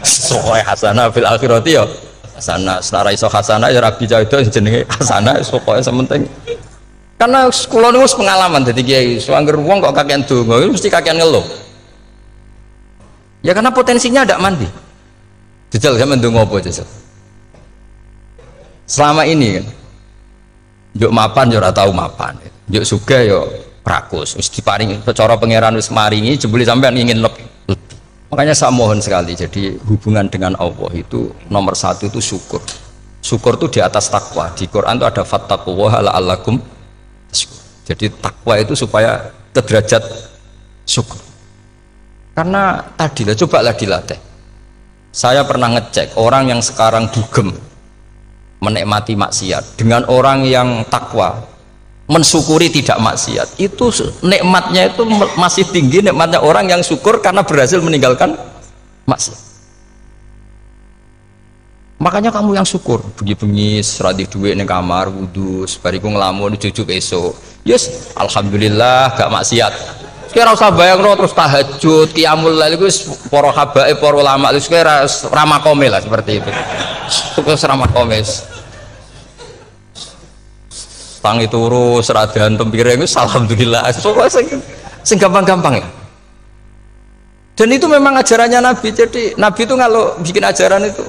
Pokoke hasanah fil akhirati ya hasanah. Senara iso hasanah ya rabi itu jenenge hasanah pokoke sementing. Karena kula niku pengalaman dadi kiai, suwanger wong kok kakean donga mesti kakean ngeluh. Ya karena potensinya ndak mandi. Jajal sampean ndonga apa jajal? Selama ini kan njuk mapan yo ora tau mapan. Njuk sugih yo prakus, wis diparingi cara pangeran wis maringi jebule sampean ingin lebih. Makanya saya mohon sekali, jadi hubungan dengan Allah itu nomor satu itu syukur. Syukur itu di atas takwa. Di Quran itu ada fattaqullaha la'allakum tashkurun. Jadi takwa itu supaya ke derajat syukur. Karena tadilah cobalah dilatih. Saya pernah ngecek orang yang sekarang dugem menikmati maksiat dengan orang yang takwa mensyukuri tidak maksiat, itu nikmatnya itu masih tinggi nikmatnya orang yang syukur karena berhasil meninggalkan maksiat. Makanya kamu yang syukur bengi-bengi seradi duit ning kamar wudu bariku ngelamun jujuk esok yes alhamdulillah gak maksiat. Kira usah bayangno terus tahajud qiyamul lail iku para habaib para ulama itu kira ramakome lah seperti itu. Terus ramakome tangi turu seradian tempiring itu alhamdulillah sing gampang-gampang ya. Dan itu memang ajarannya Nabi. Jadi Nabi itu kalau bikin ajaran itu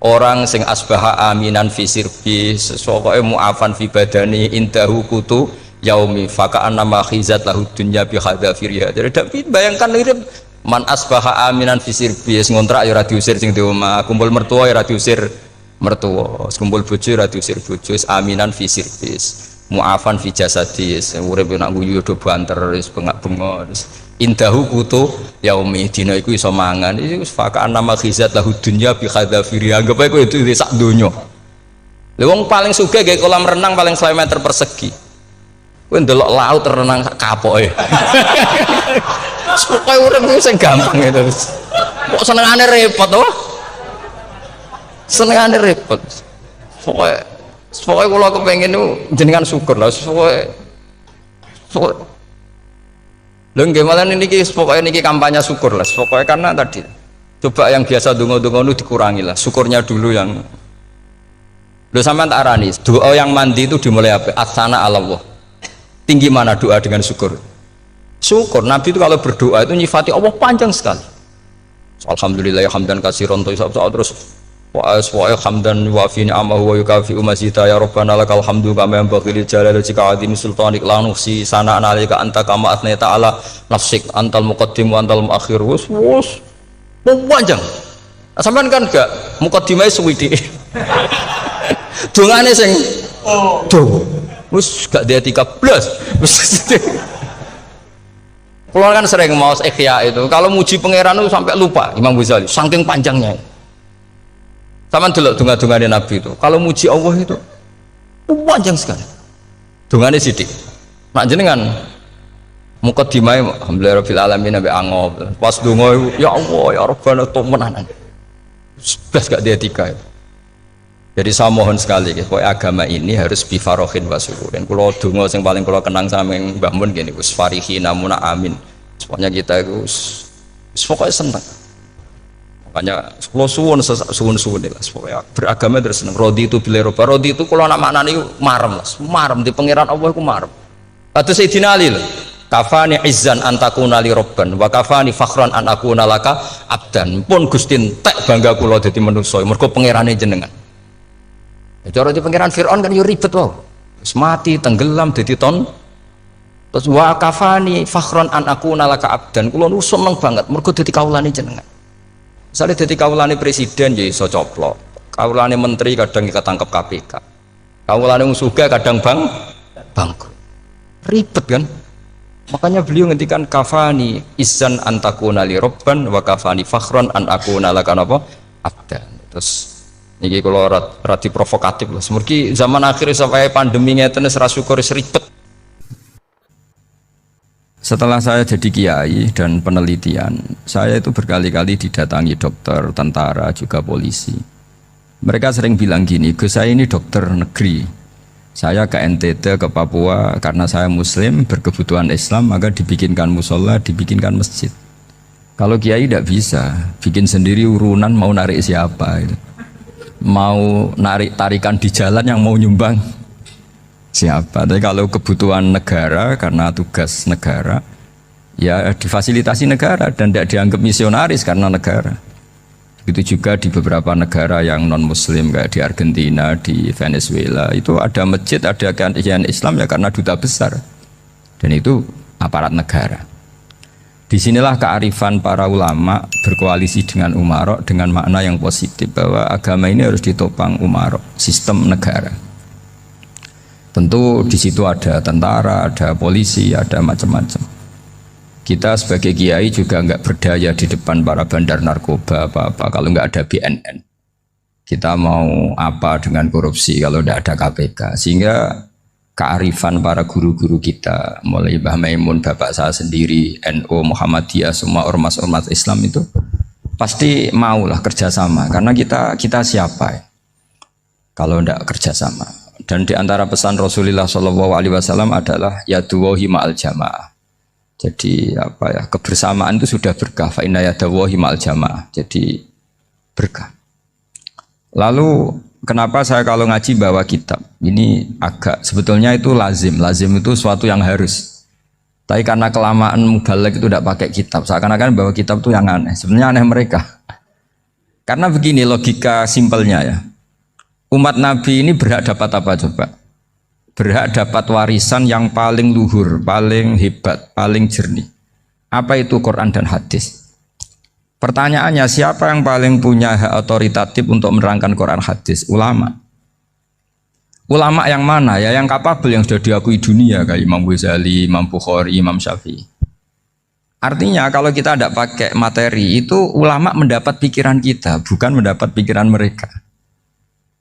orang sing asbaha aminan fi sirbi sesuatu mu'afan fi badani indahu kutu yaumi faka'an nama khizat lahu dunya bi hadafiriha. Jadi Nabi bayangkan mirip man asbaha aminan fi sirbi ngontrak ya ora diusir sing di omah, kumpul mertua ya ora diusir mertua, kumpul bojo ra diusir bojo, aminan fi sirbis, mu'afan fi jasadis, urip nak guyu do banter wis bengak-bengok. Indahu kutu yaumi dina iku iso mangan. Iku fakaan nama khizat lahu dunya bi khadafiri. Anggap ae kowe itu sak donya. Lha wong paling sugih gawe kolam renang paling 100 meter persegi. Kowe ndelok laut renang sak kapoke. Pokoke urip sing gampang itu. Kok senengane repot to? Senengane repot. Pokoknya kalau aku pengen itu jenengan syukur lah. Pokoknya lho gimana niki pokoknya niki kampanye syukur lah. Pokoknya karena tadi coba yang biasa dongo-dongo itu dikurangi lah. Syukurnya dulu yang lho sampean tak arani. Doa yang mandi itu dimulai apa? Asana Allah. Tinggi mana doa dengan syukur? Syukur. Nabi itu kalau berdoa itu nyifati Allah panjang sekali. Alhamdulillah hamdan katsiran terus wa hamdan wa fi ni'amahu wa yukafi mazida ya rabbana lakal hamdu kama yanbaghi li jalali wajhika azimi sultanik la nuhsi sana'an 'alaika anta kama athnai ta'ala nafsik antal muqaddim wa antal muakhir. Wus panjang. Sampean kan gak muqaddimah suwidi Dongane sing tuh wis gak dia 13 wis. Kalau kan sering mau ikhya itu kalau muji pangeran itu sampai lupa Imam Ghazali saking panjangnya. Sama delok donga-dongane Nabi itu kalau muji Allah itu panjang sekali dongane sithik nak jenengan mukadimah alhamdulillah rabbil alamin nabi angob pas donga ya Allah ya Rabbana temenan blas gak dia tiga itu. Jadi saya mohon sekali pokoknya agama ini harus bifarohin wasururin. Kalau donga yang paling kalau kenang sama yang Mbah Mun gini Gus farihi namuna amin pokoknya kita itu pokoknya senang. Makanya kalau suwun lah pokoknya beragama terus seneng rodi itu bila roba rodi itu kalau anak maknanya marem lah marem di pangeran Allah itu marem atau Sayyidina Ali lah kafani izzan antakuna li robban wa kafani fakhran an akuna laka abdan pun Gustin tak bangga kula dadi manusa mergo pangerane jenengan. Cara di pangeran Fir'aun kan yo ribet wae wis mati tenggelam dadi ton terus wa kafani fakhran an akuna laka abdan kula nu seneng banget mergo dadi kawulane jenengan. Misalnya jadi kaulane presiden jadi iso coplok, kaulane menteri kadang ketangkep KPK, kaulane musuga kadang bangkrut, ribet kan? Makanya beliau ngendikan kafani izan antakuna li robban wa kafani fakhron an akuna laka apa abdan. Terus ini kalau rati provokatif lah, semergi zaman akhir sampai pandemi ngeten wis ra syukur ribet. Setelah saya jadi kiai dan penelitian, saya itu berkali-kali didatangi dokter, tentara, juga polisi. Mereka sering bilang gini, Gus saya ini dokter negeri. Saya ke NTT, ke Papua, karena saya muslim, berkebutuhan Islam, maka dibikinkan musola, dibikinkan masjid. Kalau kiai tidak bisa, bikin sendiri urunan mau narik siapa. Mau narik tarikan di jalan yang mau nyumbang siapa. Tapi kalau kebutuhan negara karena tugas negara ya difasilitasi negara dan tidak dianggap misionaris karena negara. Begitu juga di beberapa negara yang non muslim kayak di Argentina, di Venezuela itu ada masjid, ada kajian Islam ya karena duta besar dan itu aparat negara. Disinilah kearifan para ulama berkoalisi dengan umarok dengan makna yang positif bahwa agama ini harus ditopang umarok sistem negara. Tentu di situ ada tentara, ada polisi, ada macam-macam. Kita sebagai kiai juga nggak berdaya di depan para bandar narkoba apa-apa kalau nggak ada BNN. Kita mau apa dengan korupsi kalau tidak ada KPK? Sehingga kearifan para guru-guru kita, mulai Mbah Maimun, bapak saya sendiri, NU, Muhammadiyah, semua ormas-ormas Islam itu pasti maulah kerjasama. Karena kita siapa ya? Kalau tidak kerjasama. Dan di antara pesan Rasulullah SAW adalah yaduwahi ma'al jamaah. Jadi apa ya kebersamaan itu sudah berkah. Fa inna yaduwahi ma'al jamaah. Jadi berkah. Lalu kenapa saya kalau ngaji bawa kitab? Ini agak sebetulnya itu lazim. Lazim itu suatu yang harus. Tapi karena kelamaan mubalek itu tidak pakai kitab. Seakan-akan bawa kitab itu yang aneh. Sebenarnya aneh mereka. Karena begini logika simpelnya ya. Umat Nabi ini berhak dapat apa coba? Berhak dapat warisan yang paling luhur, paling hebat, paling jernih. Apa itu Quran dan hadis? Pertanyaannya siapa yang paling punya hak otoritatif untuk menerangkan Quran hadis? Ulama. Ulama yang mana ya? Yang kapabel yang sudah diakui dunia kayak Imam Ghazali, Imam Bukhari, Imam Syafi'i. Artinya kalau kita tidak pakai materi itu ulama mendapat pikiran kita, bukan mendapat pikiran mereka.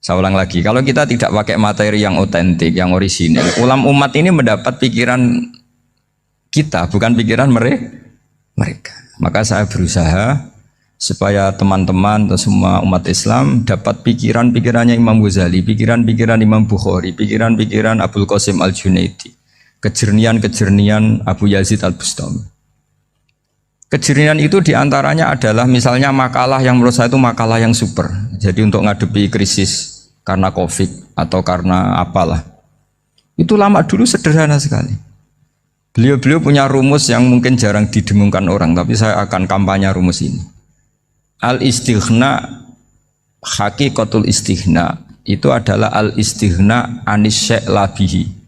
Saya ulang lagi, kalau kita tidak pakai materi yang otentik, yang orisinil, umat ini mendapat pikiran kita, bukan pikiran mereka. Maka saya berusaha supaya teman-teman atau semua umat Islam dapat pikiran-pikirannya Imam Ghazali, pikiran-pikiran Imam Bukhari, pikiran-pikiran Abul Qasim Al-Junaidi, kejernian-kejernian Abu Yazid Al-Bustami. Kejernihan itu diantaranya adalah misalnya makalah yang menurut saya itu makalah yang super. Jadi untuk ngadepi krisis karena COVID atau karena apalah. Itu lama dulu sederhana sekali. Beliau-beliau punya rumus yang mungkin jarang didengungkan orang, tapi saya akan kampanye rumus ini. Al-istighna, hakikatul istighna, itu adalah al-istighna anis syai' labihi.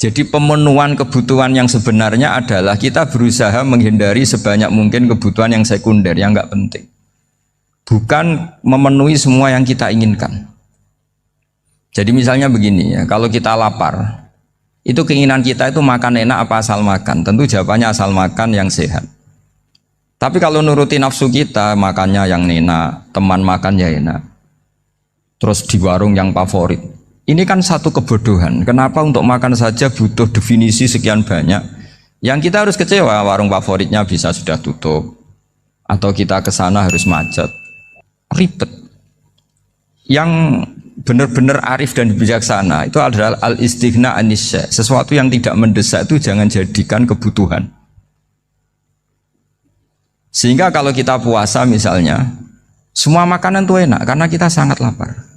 Jadi pemenuhan kebutuhan yang sebenarnya adalah kita berusaha menghindari sebanyak mungkin kebutuhan yang sekunder, yang enggak penting. Bukan memenuhi semua yang kita inginkan. Jadi misalnya begini ya, kalau kita lapar, itu keinginan kita itu makan enak apa asal makan? Tentu jawabannya asal makan yang sehat. Tapi kalau nuruti nafsu kita, makannya yang enak, teman makan ya enak, terus di warung yang favorit. Ini kan satu kebodohan. Kenapa untuk makan saja butuh definisi sekian banyak? Yang kita harus kecewa, warung favoritnya bisa sudah tutup, atau kita ke sana harus macet, ribet. Yang benar-benar arif dan bijaksana itu adalah al-istighna anisya. Sesuatu yang tidak mendesak itu jangan jadikan kebutuhan. Sehingga kalau kita puasa misalnya, semua makanan itu enak karena kita sangat lapar.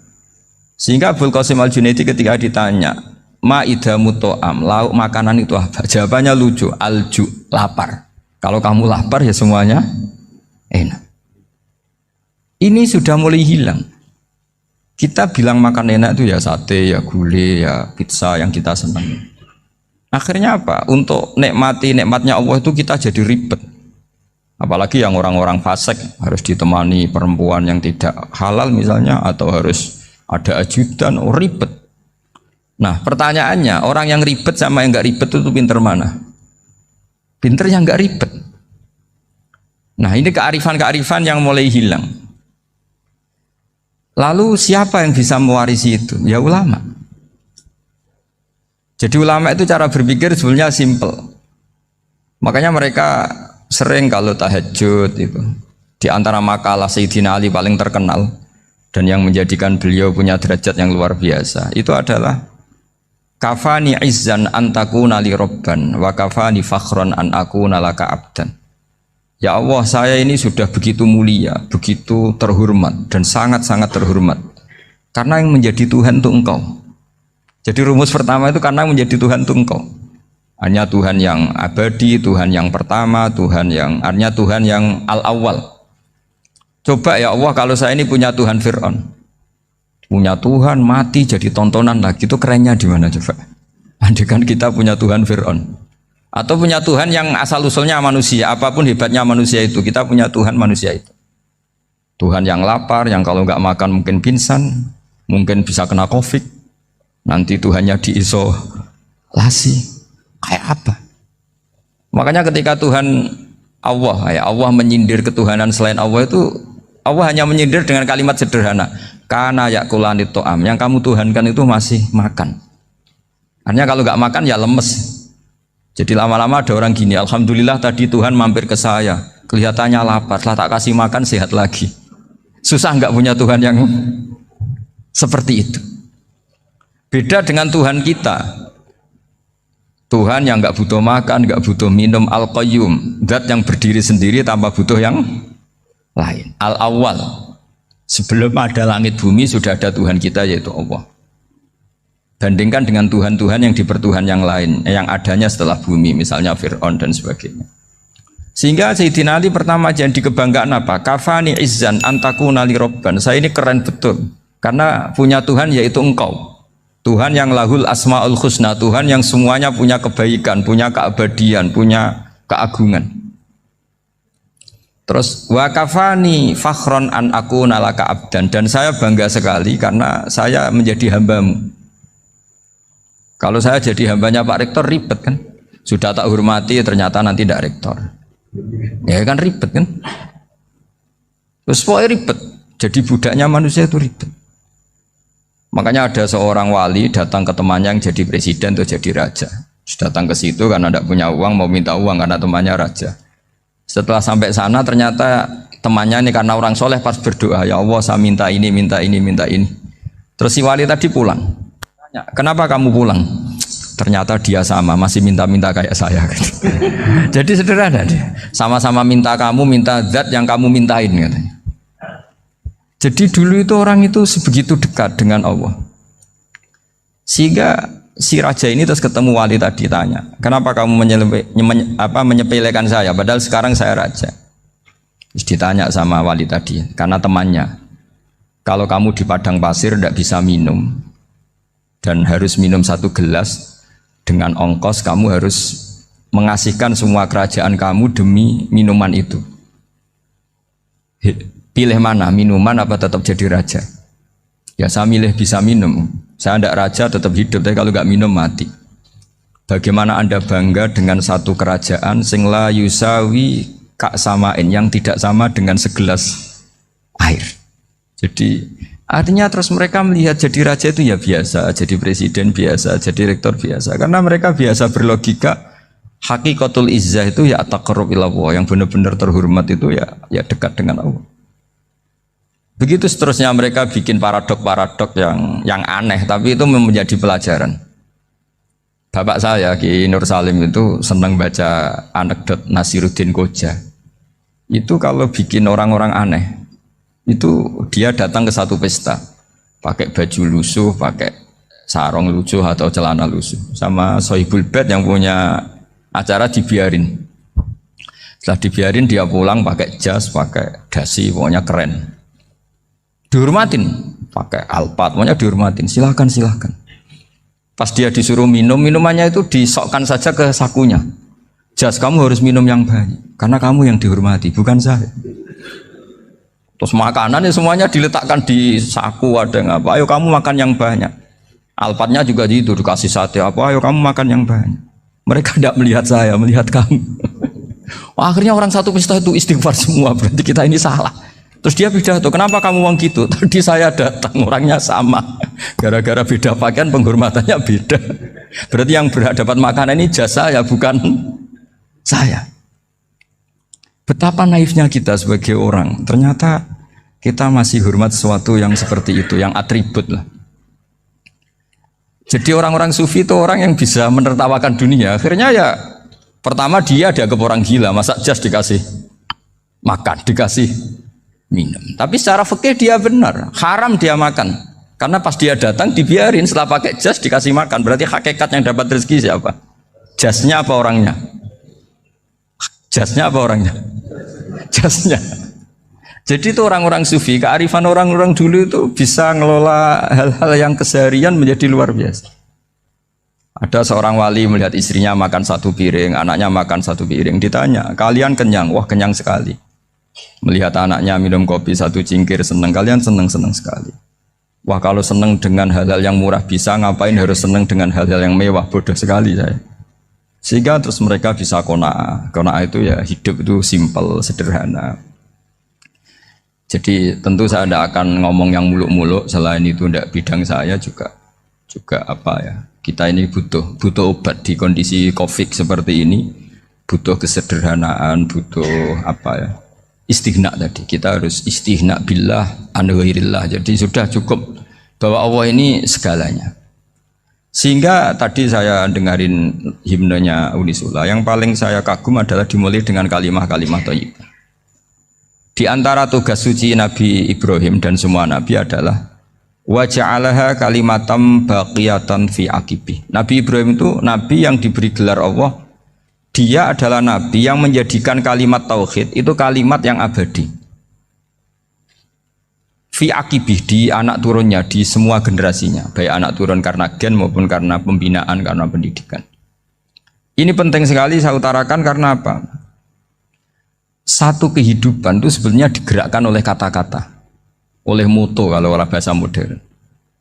Sehingga Abul Qasim Al-Junaidi ketika ditanya, ma'idamu to'am, lauk makanan itu apa? Jawabannya lucu, alju, lapar. Kalau kamu lapar ya semuanya enak. Ini sudah mulai hilang. Kita bilang makan enak itu ya sate, ya gulai, ya pizza yang kita senang. Akhirnya apa? Untuk nikmatnya Allah itu kita jadi ribet. Apalagi yang orang-orang fasik harus ditemani perempuan yang tidak halal misalnya, atau harus ada ajudan, ribet. Nah pertanyaannya, orang yang ribet sama yang nggak ribet itu pinter mana? Pinter yang nggak ribet. Nah ini kearifan-kearifan yang mulai hilang. Lalu siapa yang bisa mewarisi itu? Ya ulama. Jadi ulama itu cara berpikir sebenarnya simple. Makanya mereka sering kalau tahajud itu, di antara makalah Sayyidina Ali paling terkenal dan yang menjadikan beliau punya derajat yang luar biasa itu adalah kafani izzan antakuna li robban wa kafani fakhron an akuna laka abdan. Ya Allah, saya ini sudah begitu mulia, begitu terhormat dan sangat-sangat terhormat karena yang menjadi Tuhan itu Engkau. Jadi rumus pertama itu karena menjadi Tuhan itu Engkau. Hanya Tuhan yang abadi, Tuhan yang pertama, artinya Tuhan yang al-awwal. Coba ya Allah, kalau saya ini punya Tuhan Fir'aun, punya Tuhan mati jadi tontonan lagi, itu kerennya di mana coba? Andaikan kita punya Tuhan Fir'aun, atau punya Tuhan yang asal-usulnya manusia, apapun hebatnya manusia itu, kita punya Tuhan manusia itu. Tuhan yang lapar, yang kalau nggak makan mungkin pingsan, mungkin bisa kena COVID, nanti Tuhannya diisolasi. Kayak apa? Makanya ketika Tuhan Allah menyindir ketuhanan selain Allah itu, Allah hanya menyindir dengan kalimat sederhana, kana yakulani to'am, yang kamu tuhankan itu masih makan. Artinya kalau nggak makan ya lemes. Jadi lama-lama ada orang gini, alhamdulillah tadi Tuhan mampir ke saya, kelihatannya lapar, setelah tak kasih makan sehat lagi. Susah nggak punya Tuhan yang seperti itu. Beda dengan Tuhan kita. Tuhan yang nggak butuh makan, nggak butuh minum, al-qayyum, zat yang berdiri sendiri tanpa butuh yang lain, al-awwal. Sebelum ada langit bumi sudah ada Tuhan kita yaitu Allah. Bandingkan dengan Tuhan-Tuhan yang dipertuhan yang lain, yang adanya setelah bumi, misalnya Fir'aun dan sebagainya. Sehingga Sayyidina Ali pertama jadi kebanggaan apa? Kafani izzan antakuna li robban. Saya ini keren betul karena punya Tuhan yaitu Engkau. Tuhan yang lahul asma'ul husna, Tuhan yang semuanya punya kebaikan, punya keabadian, punya keagungan. Terus wa kafani fakhron an akuna laka abdan, dan saya bangga sekali karena saya menjadi hambamu. Kalau saya jadi hambanya Pak Rektor ribet kan? Sudah tak hormati ternyata nanti tidak rektor. Ya kan ribet kan? Terus pokoknya ribet. Jadi budaknya manusia itu ribet. Makanya ada seorang wali datang ke temannya yang jadi presiden atau jadi raja. Datang ke situ karena tidak punya uang, mau minta uang karena temannya raja. Setelah sampai sana ternyata temannya ini karena orang soleh pas berdoa, ya Allah saya minta ini, minta ini, minta ini. Terus si wali tadi pulang. Tanya, kenapa kamu pulang? Ternyata dia sama, masih minta-minta kayak saya. Jadi sederhana dia. Sama-sama minta kamu, minta zat yang kamu mintain katanya. Jadi dulu itu orang itu sebegitu dekat dengan Allah. Sehingga si raja ini terus ketemu wali tadi tanya, kenapa kamu menyepelekan saya padahal sekarang saya raja? Terus ditanya sama wali tadi, karena temannya, kalau kamu di padang pasir tidak bisa minum dan harus minum 1 gelas, dengan ongkos kamu harus mengasihkan semua kerajaan kamu demi minuman itu. Pilih mana, minuman apa tetap jadi raja? Ya saya milih bisa minum. Saya tidak raja tetap hidup, tapi kalau nggak minum mati. Bagaimana Anda bangga dengan satu kerajaan sing la yusawi kak samain, yang tidak sama dengan segelas air. Jadi artinya terus mereka melihat jadi raja itu ya biasa, jadi presiden biasa, jadi rektor biasa, karena mereka biasa berlogika hakikatul izzah itu ya taqarrub ila Allah, yang benar-benar terhormat itu ya dekat dengan Allah. Begitu seterusnya mereka bikin paradok-paradok yang aneh, tapi itu menjadi pelajaran. Bapak saya Ki Nur Salim itu senang baca anekdot Nasiruddin Koja. Itu kalau bikin orang-orang aneh, itu dia datang ke satu pesta, pakai baju lusuh, pakai sarung lusuh atau celana lusuh, sama Sohibul Bait yang punya acara dibiarin. Setelah dibiarin dia pulang pakai jas, pakai dasi, pokoknya keren. Dihormatin, pakai alpat, pokoknya dihormatin. Silahkan. Pas dia disuruh minum, minumannya itu disokkan saja ke sakunya. Jas, kamu harus minum yang banyak, karena kamu yang dihormati, bukan saya. Terus makanannya semuanya diletakkan di saku, ada yang apa, ayo kamu makan yang banyak. Alpatnya juga gitu, dikasih sate apa, ayo kamu makan yang banyak. Mereka tidak melihat saya, melihat kamu. Akhirnya orang satu pesta itu istighfar semua, berarti kita ini salah. Terus dia pidato, kenapa kamu uang gitu? Tadi saya datang, orangnya sama. Gara-gara beda pakaian, penghormatannya beda. Berarti yang berhak dapat makanan ini jasa ya, bukan saya. Betapa naifnya kita sebagai orang. Ternyata kita masih hormat sesuatu yang seperti itu, yang atribut lah. Jadi orang-orang sufi itu orang yang bisa menertawakan dunia. Akhirnya ya, pertama dia dianggap orang gila, masa jas dikasih makan, dikasih minum. Tapi secara fikih dia benar, haram dia makan. Karena pas dia datang dibiarin, setelah pakai jas dikasih makan. Berarti hakikat yang dapat rezeki siapa? Jasnya apa orangnya? Jasnya apa orangnya? Jasnya. Jadi itu orang-orang sufi, kearifan orang-orang dulu itu bisa ngelola hal-hal yang keseharian menjadi luar biasa. Ada seorang wali melihat istrinya makan satu piring, anaknya makan satu piring. Ditanya, kalian kenyang? Wah, kenyang sekali. Melihat anaknya minum kopi satu cingkir, senang. Kalian senang sekali. Wah, kalau senang dengan hal-hal yang murah bisa, ngapain harus senang dengan hal-hal yang mewah? Bodoh sekali saya. Sehingga terus mereka bisa qanaah. Qanaah itu ya hidup itu simpel, sederhana. Jadi tentu saya tidak akan ngomong yang muluk-muluk, selain itu tidak bidang saya juga apa ya. Kita ini butuh obat di kondisi Covid seperti ini, butuh kesederhanaan, butuh apa ya? Istighna tadi, kita harus istighna billah an ghairillah. Jadi sudah cukup bahwa Allah ini segalanya. Sehingga tadi saya dengarin himnenya Unisula, yang paling saya kagum adalah dimulai dengan kalimat-kalimat thayyibah. Di antara tugas suci Nabi Ibrahim dan semua nabi adalah wa ja'alaha kalimatam baqiyatan fi aqibi. Nabi Ibrahim itu nabi yang diberi gelar Allah. Dia adalah nabi yang menjadikan kalimat tauhid itu kalimat yang abadi. Fi akibih, di anak turunnya, di semua generasinya, baik anak turun karena gen maupun karena pembinaan, karena pendidikan. Ini penting sekali saya utarakan karena apa? Satu kehidupan itu sebenarnya digerakkan oleh kata-kata, oleh moto kalau oleh bahasa modern.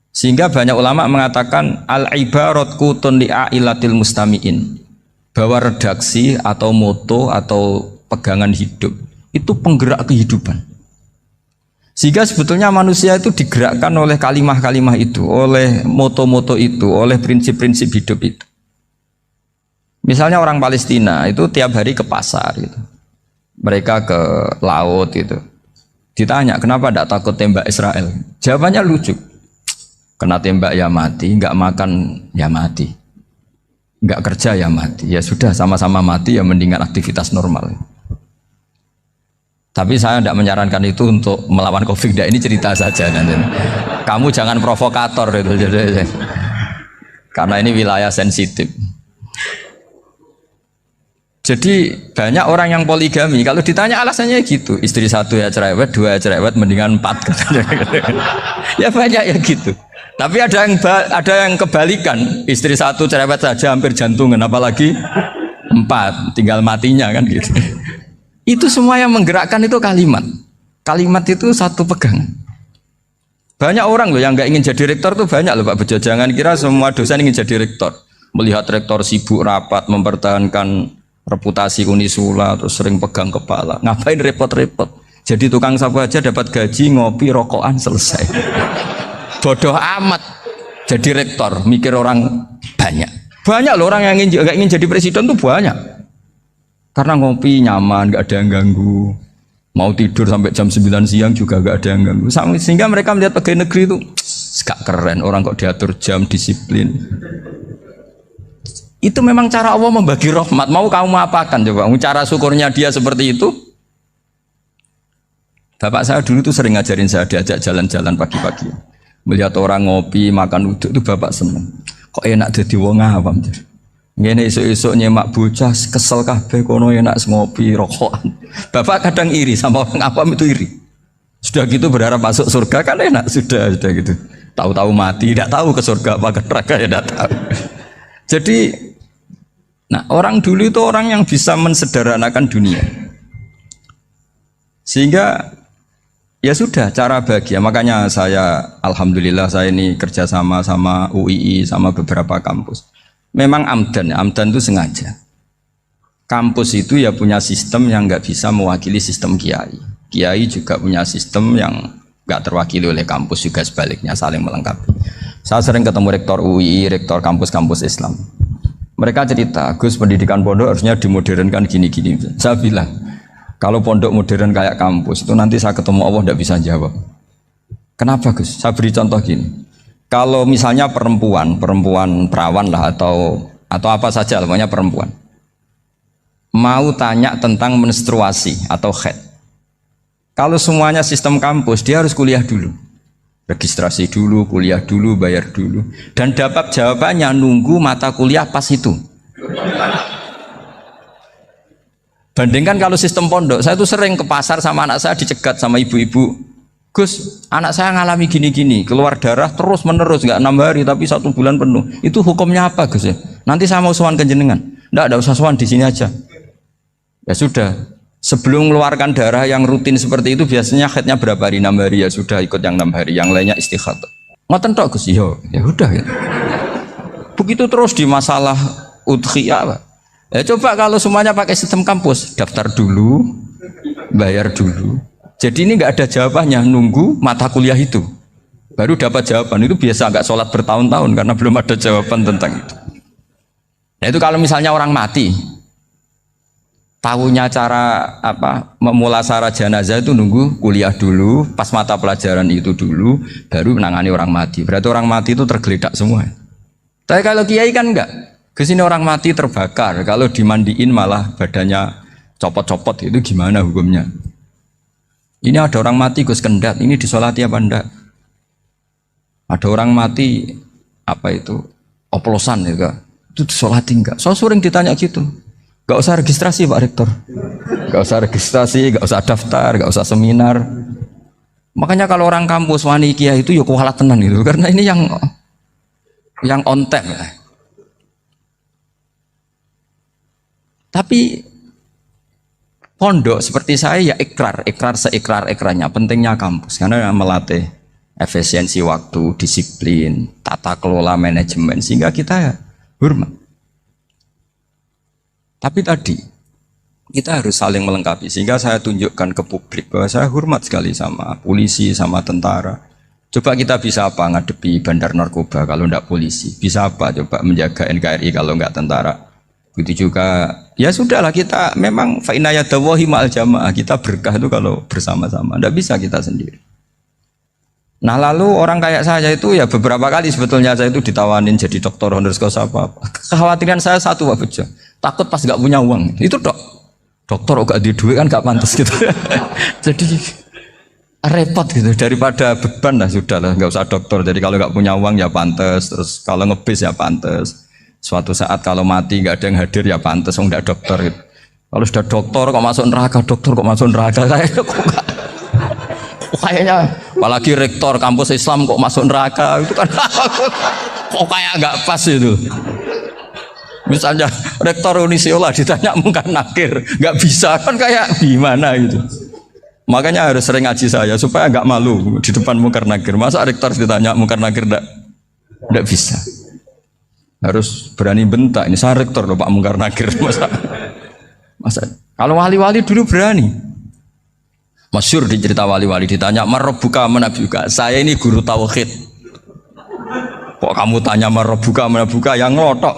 Sehingga banyak ulama mengatakan al-ibarat kutun li'ailatil mustami'in, bahwa redaksi atau moto atau pegangan hidup itu penggerak kehidupan. Sehingga sebetulnya manusia itu digerakkan oleh kalimah-kalimah itu, oleh moto-moto itu, oleh prinsip-prinsip hidup itu. Misalnya orang Palestina itu tiap hari ke pasar gitu. Mereka ke laut itu. Ditanya, kenapa tidak takut tembak Israel? Jawabannya lucu. Kena tembak ya mati, enggak makan ya mati. Enggak kerja ya mati. Ya sudah, sama-sama mati ya mendingan aktivitas normal. Tapi saya tidak menyarankan itu untuk melawan Covid. Ini cerita saja nanti. Kamu jangan provokator itu. Karena ini wilayah sensitif. Jadi banyak orang yang poligami. Kalau ditanya alasannya gitu, istri satu ya cerewet, dua ya cerewet, mendingan 4. Ya banyak ya gitu. Tapi ada yang kebalikan, istri satu cerewet saja hampir jantungan, apalagi 4, tinggal matinya kan gitu. Itu semua yang menggerakkan itu kalimat. Kalimat itu satu pegangan. Banyak orang loh yang nggak ingin jadi rektor tuh banyak loh Pak Bejo. Jangan kira semua dosen ingin jadi rektor. Melihat rektor sibuk rapat mempertahankan reputasi Unisula terus sering pegang kepala. Ngapain repot-repot? Jadi tukang sapu aja dapat gaji, ngopi, rokokan, selesai. Bodoh amat. Jadi rektor, mikir orang banyak. Banyak loh orang yang nggak ingin jadi presiden tuh banyak. Karena ngopi nyaman, nggak ada yang ganggu. Mau tidur sampai jam 9 siang juga gak ada yang ganggu. Sehingga mereka melihat pegawai negeri itu gak keren, orang kok diatur jam, disiplin. Itu memang cara Allah membagi rahmat. Mau kamu apakan coba? Cara syukurnya dia seperti itu. Bapak saya dulu tuh sering ngajarin saya, diajak jalan-jalan pagi-pagi. Melihat orang ngopi, makan uduk itu bapak seneng. Kok enak jadi wong awam. Ngene esuk-esuk nyemak bocah kesel kabeh kono enak ngopi rokokan. Bapak kadang iri sama orang awam itu iri. Sudah gitu berharap masuk surga kan enak sudah gitu. Tahu-tahu mati, tidak tahu ke surga apa ke neraka ya tidak tahu. Jadi nah orang dulu itu orang yang bisa mensederhanakan dunia. Sehingga ya sudah cara bahagia. Makanya saya alhamdulillah saya ini kerjasama sama UII sama beberapa kampus. Memang amdan itu sengaja. Kampus itu ya punya sistem yang nggak bisa mewakili sistem kiai. Kiai juga punya sistem yang nggak terwakili oleh kampus juga sebaliknya saling melengkapi. Saya sering ketemu rektor UI, rektor kampus-kampus Islam. Mereka cerita, Gus pendidikan pondok harusnya dimodernkan gini-gini. Saya bilang, kalau pondok modern kayak kampus itu nanti saya ketemu Allah nggak bisa jawab. Kenapa Gus? Saya beri contoh gini. Kalau misalnya perempuan perawan lah atau apa saja namanya perempuan mau tanya tentang menstruasi atau haid, kalau semuanya sistem kampus dia harus kuliah dulu, registrasi dulu, kuliah dulu, bayar dulu, dan dapat jawabannya nunggu mata kuliah pas itu. Bandingkan kalau sistem pondok, saya tuh sering ke pasar sama anak saya dicegat sama ibu-ibu. Gus, anak saya ngalami gini-gini, keluar darah terus menerus, nggak 6 hari tapi 1 bulan penuh. Itu hukumnya apa Gus ya? Nanti saya mau sowan ke jenengan. Nggak usah sowan di sini aja. Ya sudah, sebelum mengeluarkan darah yang rutin seperti itu biasanya haidnya berapa hari? 6 hari ya sudah ikut yang 6 hari, yang lainnya istighatsah. Ngoten tok Gus, ya udah ya. Begitu terus di masalah udhiyah Pak. Ya coba kalau semuanya pakai sistem kampus, daftar dulu, bayar dulu. Jadi ini nggak ada jawabannya, nunggu mata kuliah itu baru dapat jawaban. Itu biasa nggak sholat bertahun-tahun karena belum ada jawaban tentang itu. Nah itu kalau misalnya orang mati, tahunya cara apa memulasara jenazah itu nunggu kuliah dulu, pas mata pelajaran itu dulu, baru menangani orang mati. Berarti orang mati itu tergeledak semua. Tapi kalau kiai kan enggak. Kesini orang mati terbakar, kalau dimandiin malah badannya copot-copot, itu gimana hukumnya? Ini ada orang mati Gus Kendat, ini disolati apa enggak? Ada orang mati apa itu oplosan ya, itu disolati enggak? So sering ditanya gitu. Gak usah registrasi Pak Rektor, gak usah registrasi, gak usah daftar, gak usah seminar. Makanya kalau orang kampus wani kiai itu ya kualat tenan gitu, karena ini yang on time. Tapi pondok seperti saya ya ikrar seikrar-ikrarnya pentingnya kampus karena melatih efisiensi waktu, disiplin, tata kelola manajemen sehingga kita ya hormat. Tapi tadi kita harus saling melengkapi sehingga saya tunjukkan ke publik bahwa saya hormat sekali sama polisi, sama tentara. Coba kita bisa apa ngadepi bandar narkoba kalau enggak polisi? Bisa apa coba menjaga NKRI kalau enggak tentara? Begitu juga ya sudahlah kita memang fa inna yadallahi ma'al jamaah, kita berkah itu kalau bersama-sama, tidak bisa kita sendiri. Nah lalu orang kayak saya itu ya beberapa kali sebetulnya saya itu ditawanin jadi doktor honoris causa apa. Kekhawatiran saya satu Pak Bejo, takut pas nggak punya uang itu dokter gak di duit kan gak pantas gitu. Jadi repot gitu, daripada beban lah sudah lah nggak usah dokter. Jadi kalau nggak punya uang ya pantas, terus kalau ngebis ya pantas. Suatu saat kalau mati nggak ada yang hadir ya pantas, nggak dokter gitu. Kalau sudah dokter kok masuk neraka, kayaknya apalagi rektor kampus Islam kok masuk neraka itu kan kok kayak nggak pas itu. Misalnya rektor Unisula ditanya mungkin nakir, nggak bisa kan kayak gimana gitu. Makanya harus sering ngaji saya supaya nggak malu di depan Munkar Nakir. Masa rektor ditanya Munkar Nakir enggak bisa. Harus berani bentak. Ini saya rektor loh Pak Munkar Nakir. Masa kalau wali-wali dulu berani. Masyhur di cerita wali-wali ditanya marabbuka manabuka. Saya ini guru tauhid. Kok kamu tanya marabbuka manabuka yang ngelotok.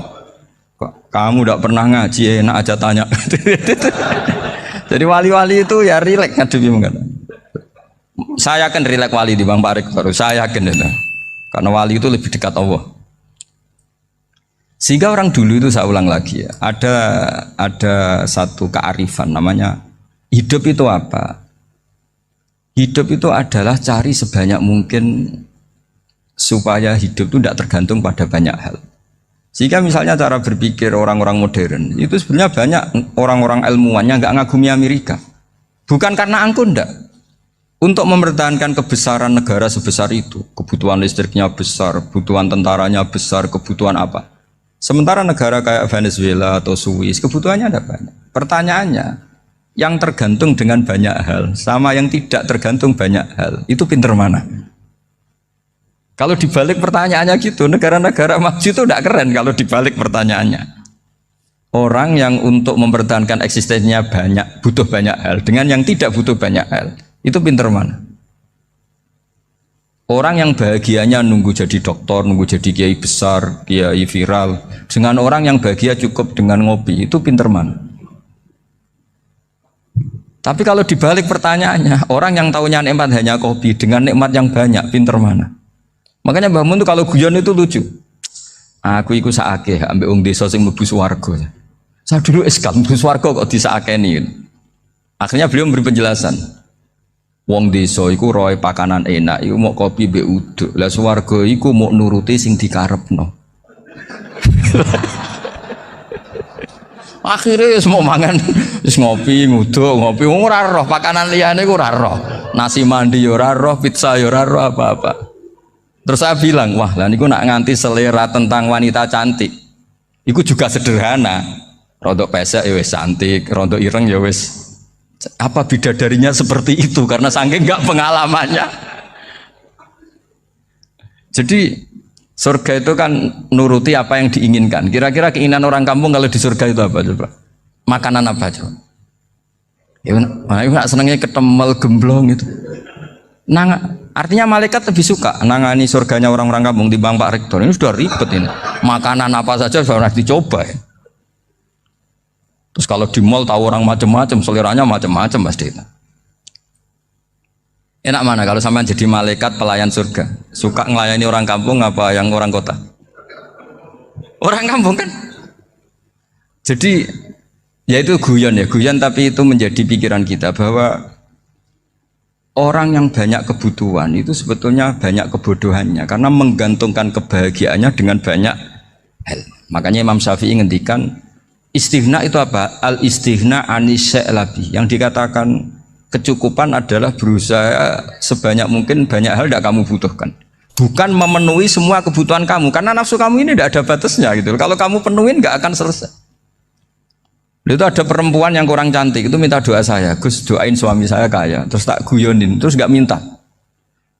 Kok kamu tidak pernah ngaji enak aja tanya. Jadi wali-wali itu ya rileks ngadepi mungkin. Saya akan rileks wali di Bang Pak Rektor. Saya yakin itu. Karena wali itu lebih dekat Allah. Sehingga orang dulu itu saya ulang lagi ya, ada satu kearifan namanya hidup itu apa? Hidup itu adalah cari sebanyak mungkin supaya hidup itu tidak tergantung pada banyak hal. Sehingga misalnya cara berpikir orang-orang modern itu sebenarnya banyak orang-orang ilmuwannya nggak ngagumi Amerika. Bukan karena angkuh ndak. Untuk mempertahankan kebesaran negara sebesar itu, kebutuhan listriknya besar, kebutuhan tentaranya besar, kebutuhan apa? Sementara negara kayak Venezuela atau Swiss kebutuhannya ada banyak. Pertanyaannya, yang tergantung dengan banyak hal sama yang tidak tergantung banyak hal, itu pinter mana? Kalau dibalik pertanyaannya gitu, negara-negara maju itu tidak keren kalau dibalik pertanyaannya. Orang yang untuk mempertahankan eksistensinya banyak, butuh banyak hal, dengan yang tidak butuh banyak hal, itu pinter mana? Orang yang bahagianya nunggu jadi dokter, nunggu jadi kiai besar, kiai viral, dengan orang yang bahagia cukup dengan ngopi, itu pinter mana? Tapi kalau dibalik pertanyaannya, orang yang tahunya nikmat hanya kopi, dengan nikmat yang banyak, pinter mana? Makanya Mbah Mun tuh kalau guyon itu lucu. Aku iku sakake ambek wong desa sing mlebu swarga. Saya dulu eskal mlebu swarga kok disakeni. Akhirnya beliau memberi penjelasan. Wong desa iku roe pakanan enak, iku mau kopi mbek uduk. Lah swarga iku mau nuruti sing dikarepno. Akhirnya semua mangan wis ngopi, nguduk, ngopi ora roh pakanan liyane iku ora roh. Nasi mandi yo ora roh, pizza yo ora roh apa-apa. Terus saya bilang, wah lah niku nak nganti selera tentang wanita cantik. Iku juga sederhana. Rodok pesek ya wis cantik, rodok ireng ya wis. Apa bidadarinya seperti itu karena saking enggak pengalamannya. Jadi surga itu kan nuruti apa yang diinginkan. Kira-kira keinginan orang kampung kalau di surga itu apa coba? Makanan apa coba? Ya nak senengnya ketemel gemblong itu. Artinya malaikat lebih suka nangani surganya orang-orang kampung di Bang Pak Rektor. Ini sudah ribet ini. Makanan apa saja sudah dicoba ya. Terus kalau di mall tahu orang macam-macam, seleranya macam-macam pasti. Enak mana kalau sampean jadi malaikat pelayan surga? Suka ngelayani orang kampung apa yang orang kota? Orang kampung kan. Jadi ya itu guyon ya, guyon tapi itu menjadi pikiran kita bahwa orang yang banyak kebutuhan itu sebetulnya banyak kebodohannya karena menggantungkan kebahagiaannya dengan banyak hal. Makanya Imam Syafi'i ngendikan istighna itu apa? Al istighna anisya'i. Yang dikatakan kecukupan adalah berusaha sebanyak mungkin banyak hal tidak kamu butuhkan. Bukan memenuhi semua kebutuhan kamu karena nafsu kamu ini tidak ada batasnya gitu. Kalau kamu penuhin nggak akan selesai. Itu ada perempuan yang kurang cantik itu minta doa saya, Gus doain suami saya kaya, terus tak guyonin, terus nggak minta.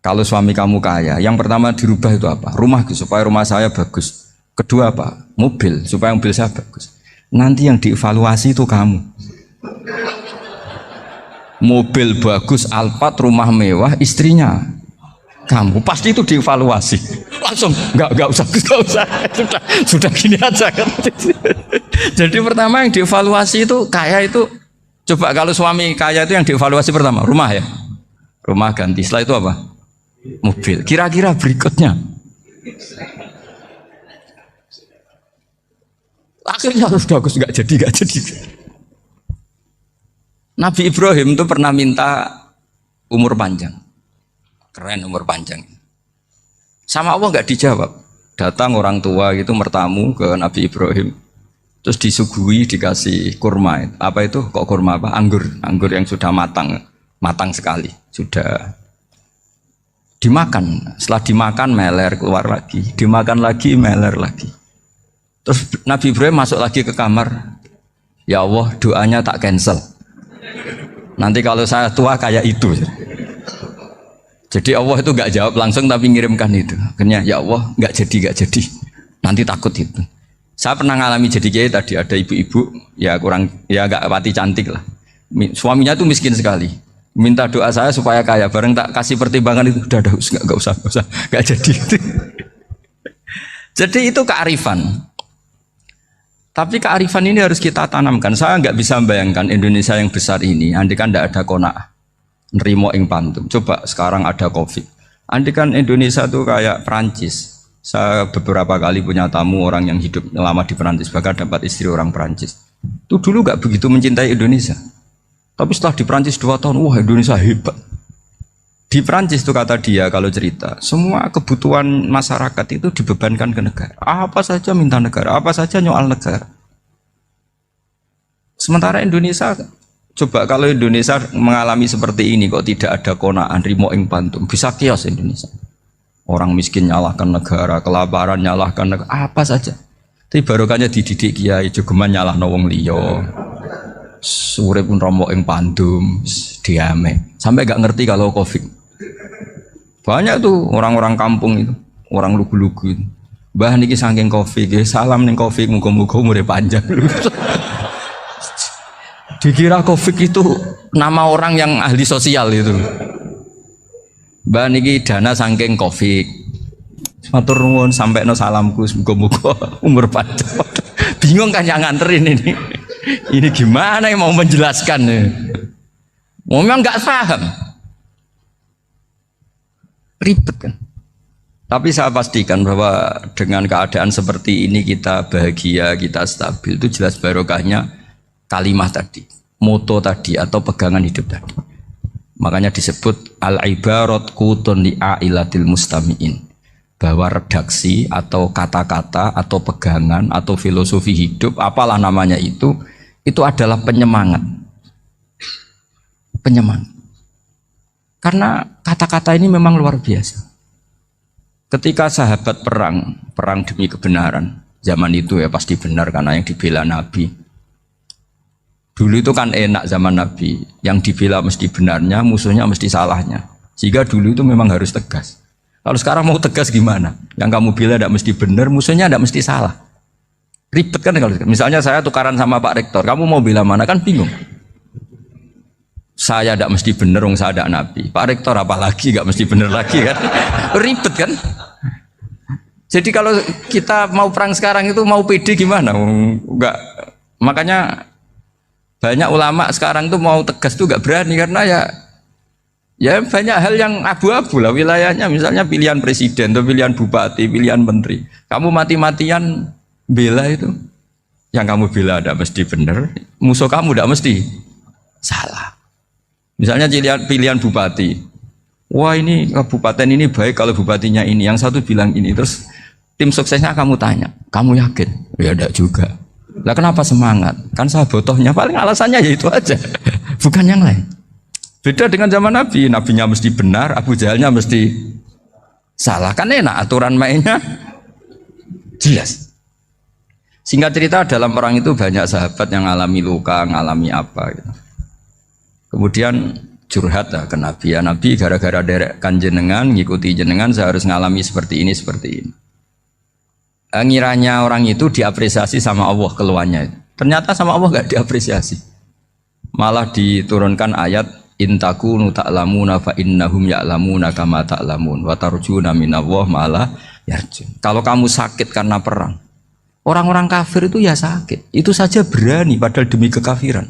Kalau suami kamu kaya, yang pertama dirubah itu apa? Rumah Gus, supaya rumah saya bagus. Kedua apa? Mobil, supaya mobil saya bagus. Nanti yang dievaluasi itu kamu. Mobil bagus, Alphard, rumah mewah, istrinya kamu pasti itu dievaluasi. Langsung nggak usah sudah gini aja kan. Jadi pertama yang dievaluasi itu kaya itu coba kalau suami kaya itu yang dievaluasi pertama rumah ya, rumah ganti. Setelah itu apa? Mobil. Kira-kira berikutnya akhirnya harus bagus nggak jadi. Nabi Ibrahim itu pernah minta umur panjang. Keren umur panjang. Sama Allah nggak dijawab. Datang orang tua gitu mertamu ke Nabi Ibrahim. Terus disuguhi dikasih kurma. Apa itu? Kok kurma apa? Anggur yang sudah matang sekali. Sudah dimakan. Setelah dimakan meler keluar lagi. Dimakan lagi meler lagi. Terus Nabi Ibrahim masuk lagi ke kamar. Ya Allah doanya tak cancel. Nanti kalau saya tua kayak itu. Jadi Allah itu nggak jawab langsung tapi ngirimkan itu. Akhirnya ya Allah nggak jadi. Nanti takut itu. Saya pernah ngalami jadi kiai tadi, ada ibu-ibu ya kurang ya nggak pati cantik lah. Suaminya tuh miskin sekali. Minta doa saya supaya kaya. Bareng tak kasih pertimbangan itu udah nggak usah nggak jadi. Jadi itu kearifan. Tapi kearifan ini harus kita tanamkan. Saya nggak bisa membayangkan Indonesia yang besar ini, andai kan tidak ada qanaah, nerimo ing pantum. Coba sekarang ada Covid. Andai kan Indonesia tuh kayak Perancis. Saya beberapa kali punya tamu orang yang hidup lama di Perancis, bahkan dapat istri orang Perancis. Itu dulu nggak begitu mencintai Indonesia. Tapi setelah di Perancis 2 tahun, wah Indonesia hebat. Di Perancis tuh kata dia kalau cerita, semua kebutuhan masyarakat itu dibebankan ke negara. Apa saja minta negara, apa saja nyoal negara. Sementara Indonesia, coba kalau Indonesia mengalami seperti ini kok tidak ada qanaah rimo ing pantum, bisa kios Indonesia. Orang miskin nyalahkan negara, kelaparan nyalahkan negara, apa saja. Tapi barokahnya dididik kiai, jogeman nyalahno wong liya. Urip pun romo ing pandum, diame. Sampai gak ngerti kalau Covid. Banyak tuh orang-orang kampung itu, orang lugu-lugu itu. Mbah niki saking Covid, salam ning Covid, muga-muga umure panjang. Dikira Covid itu nama orang yang ahli sosial itu. Mbah niki dana saking Covid. Matur nuwun sampekno salamku, muga-muga umur panjang. Bingung kan yang nganterin ini. Ini gimana yang mau menjelaskan? Memang nggak paham. Ribet kan. Tapi saya pastikan bahwa dengan keadaan seperti ini kita bahagia, kita stabil, itu jelas barokahnya kalimat tadi, moto tadi atau pegangan hidup tadi. Makanya disebut al-ibarat qutun li'ailatil mustami'in, bahwa redaksi atau kata-kata atau pegangan atau filosofi hidup, apalah namanya itu adalah penyemangat. Penyemangat. Karena kata-kata ini memang luar biasa. Ketika sahabat perang demi kebenaran, zaman itu ya pasti benar karena yang dibela Nabi. Dulu itu kan enak zaman Nabi, yang dibela mesti benarnya, musuhnya mesti salahnya. Sehingga dulu itu memang harus tegas. Kalau sekarang mau tegas gimana? Yang kamu bela tidak mesti benar, musuhnya tidak mesti salah. Ribet kan kalau misalnya saya tukaran sama Pak Rektor, kamu mau bela mana kan bingung. Saya tidak mesti benar, saya tidak Nabi. Pak Rektor apalagi nggak mesti benar lagi kan? Ribet kan? Jadi kalau kita mau perang sekarang itu mau pede gimana? Enggak. Makanya banyak ulama sekarang tuh mau tegas tuh nggak berani karena ya banyak hal yang abu-abu lah wilayahnya. Misalnya pilihan presiden, atau pilihan bupati, pilihan menteri. Kamu mati-matian bela itu, yang kamu bela tidak mesti benar, musuh kamu tidak mesti salah. Misalnya pilihan bupati, wah ini kabupaten ini baik kalau bupatinya ini, yang satu bilang ini, terus tim suksesnya kamu tanya, kamu yakin? Ya tidak juga. Lah kenapa semangat? Kan saya botohnya, paling alasannya ya itu aja, bukan yang lain. Beda dengan zaman Nabi, nabinya mesti benar, Abu Jahalnya mesti salah, kan enak aturan mainnya jelas. Singkat cerita dalam perang itu banyak sahabat yang ngalami luka, ngalami apa gitu. Kemudian curhat ke Nabi, ya Nabi gara-gara derekkan jenengan, ngikuti jenengan saya harus ngalami seperti ini. Ngiranya orang itu diapresiasi sama Allah keluarnya itu. Ternyata sama Allah gak diapresiasi. Malah diturunkan ayat intakunu ta'lamuna fa innahum ya'lamuna kama ta'lamun wa tarjuna minallah malah yarjun. Kalau kamu sakit karena perang, orang-orang kafir itu ya sakit. Itu saja berani padahal demi kekafiran.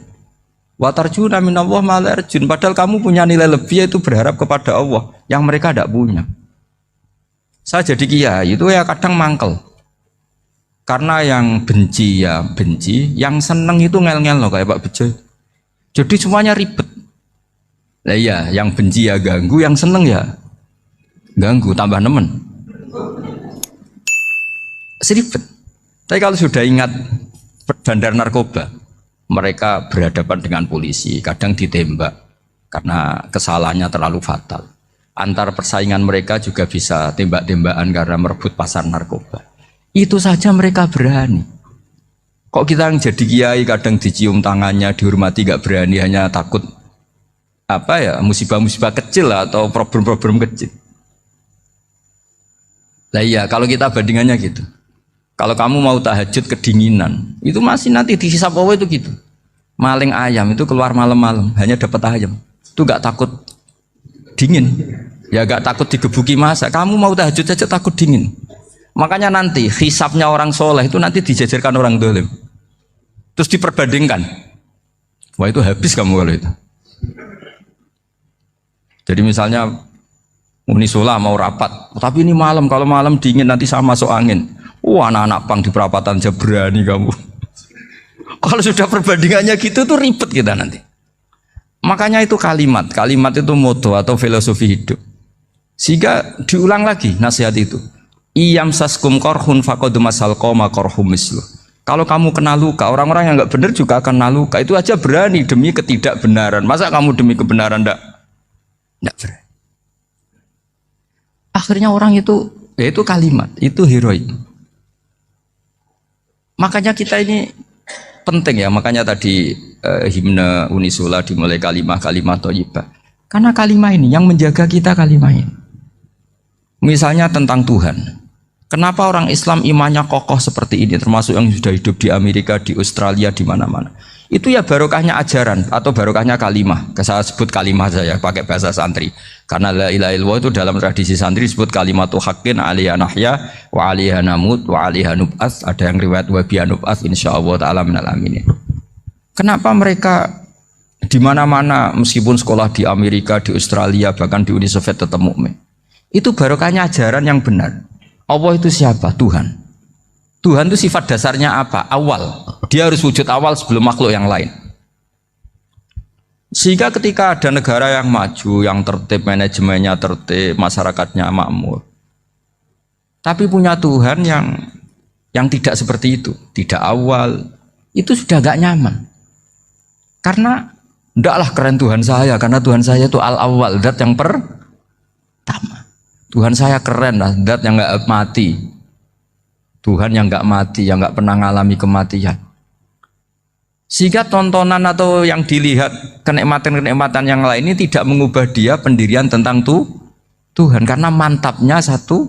Wa tarjuna minallah malah yarjun. Padahal kamu punya nilai lebih yaitu berharap kepada Allah yang mereka tidak punya. Saya jadi kiai itu ya kadang mangkel. Karena yang benci ya benci, yang seneng itu ngel-ngel loh kayak Pak Bejo. Jadi semuanya ribet. Nah iya, yang benci ya ganggu, yang seneng ya ganggu, tambah nemen. Seribet. Tapi kalau sudah ingat bandar narkoba, mereka berhadapan dengan polisi, kadang ditembak karena kesalahannya terlalu fatal. Antar persaingan mereka juga bisa tembak-tembakan karena merebut pasar narkoba. Itu saja mereka berani. Kok kita yang jadi kiai kadang dicium tangannya, dihormati gak berani, hanya takut apa ya, musibah-musibah kecil lah, atau problem-problem kecil. Lah iya, kalau kita bandingannya gitu. Kalau kamu mau tahajud kedinginan, itu masih nanti dihisab Allah itu gitu. Maling ayam itu keluar malam-malam, hanya dapat ayam. Itu gak takut dingin. Ya gak takut digebuki masa. Kamu mau tahajud saja takut dingin. Makanya nanti hisabnya orang soleh itu nanti dijajarkan orang dolim. Terus diperbandingkan. Wah itu habis kamu kalau itu. Jadi misalnya Unisula mau rapat, tapi ini malam, kalau malam dingin nanti sama masuk angin. Wah anak-anak pang di perapatan aja berani kamu. Kalau sudah perbandingannya gitu tuh ribet kita nanti. Makanya itu kalimat itu moto atau filosofi hidup. Sehingga diulang lagi nasihat itu. Iyam saskum korhun fakodu masal koma korhum mislu. Kalau kamu kena luka, orang-orang yang nggak benar juga akan kena luka. Itu aja berani demi ketidakbenaran. Masa kamu demi kebenaran nggak berani? Akhirnya orang itu, ya itu kalimat, itu heroik. Makanya kita ini penting ya. Makanya tadi himne Unisula dimulai kalimat thayyibah. Karena kalimat ini yang menjaga kita kalimat ini. Misalnya tentang Tuhan. Kenapa orang Islam imannya kokoh seperti ini, termasuk yang sudah hidup di Amerika, di Australia, di mana-mana. Itu ya barokahnya ajaran atau barokahnya kalimah. Saya sebut kalimah saya pakai bahasa santri. Karena la ilaha illallah itu dalam tradisi santri disebut kalimatu haqqin alaiha nahya wa alaiha namut wa alaiha nub'ats. Ada yang riwayat wa biha nub'ats insyaallah taala minal aminin. Kenapa mereka di mana-mana meskipun sekolah di Amerika, di Australia, bahkan di Uni Soviet tetap mukmin? Itu barokahnya ajaran yang benar. Allah itu siapa? Tuhan. Tuhan itu sifat dasarnya apa? Awal. Dia harus wujud awal sebelum makhluk yang lain. Sehingga ketika ada negara yang maju, yang tertib, manajemennya tertib, masyarakatnya makmur, tapi punya Tuhan yang tidak seperti itu, tidak awal, itu sudah gak nyaman. Karena ndaklah keren Tuhan saya, karena Tuhan saya itu al-awwal, zat yang pertama. Tuhan saya keren lah, zat yang nggak mati. Tuhan yang nggak mati, yang nggak pernah mengalami kematian. Sehingga tontonan atau yang dilihat kenikmatan-kenikmatan yang lain ini tidak mengubah dia pendirian tentang Tuhan. Karena mantapnya satu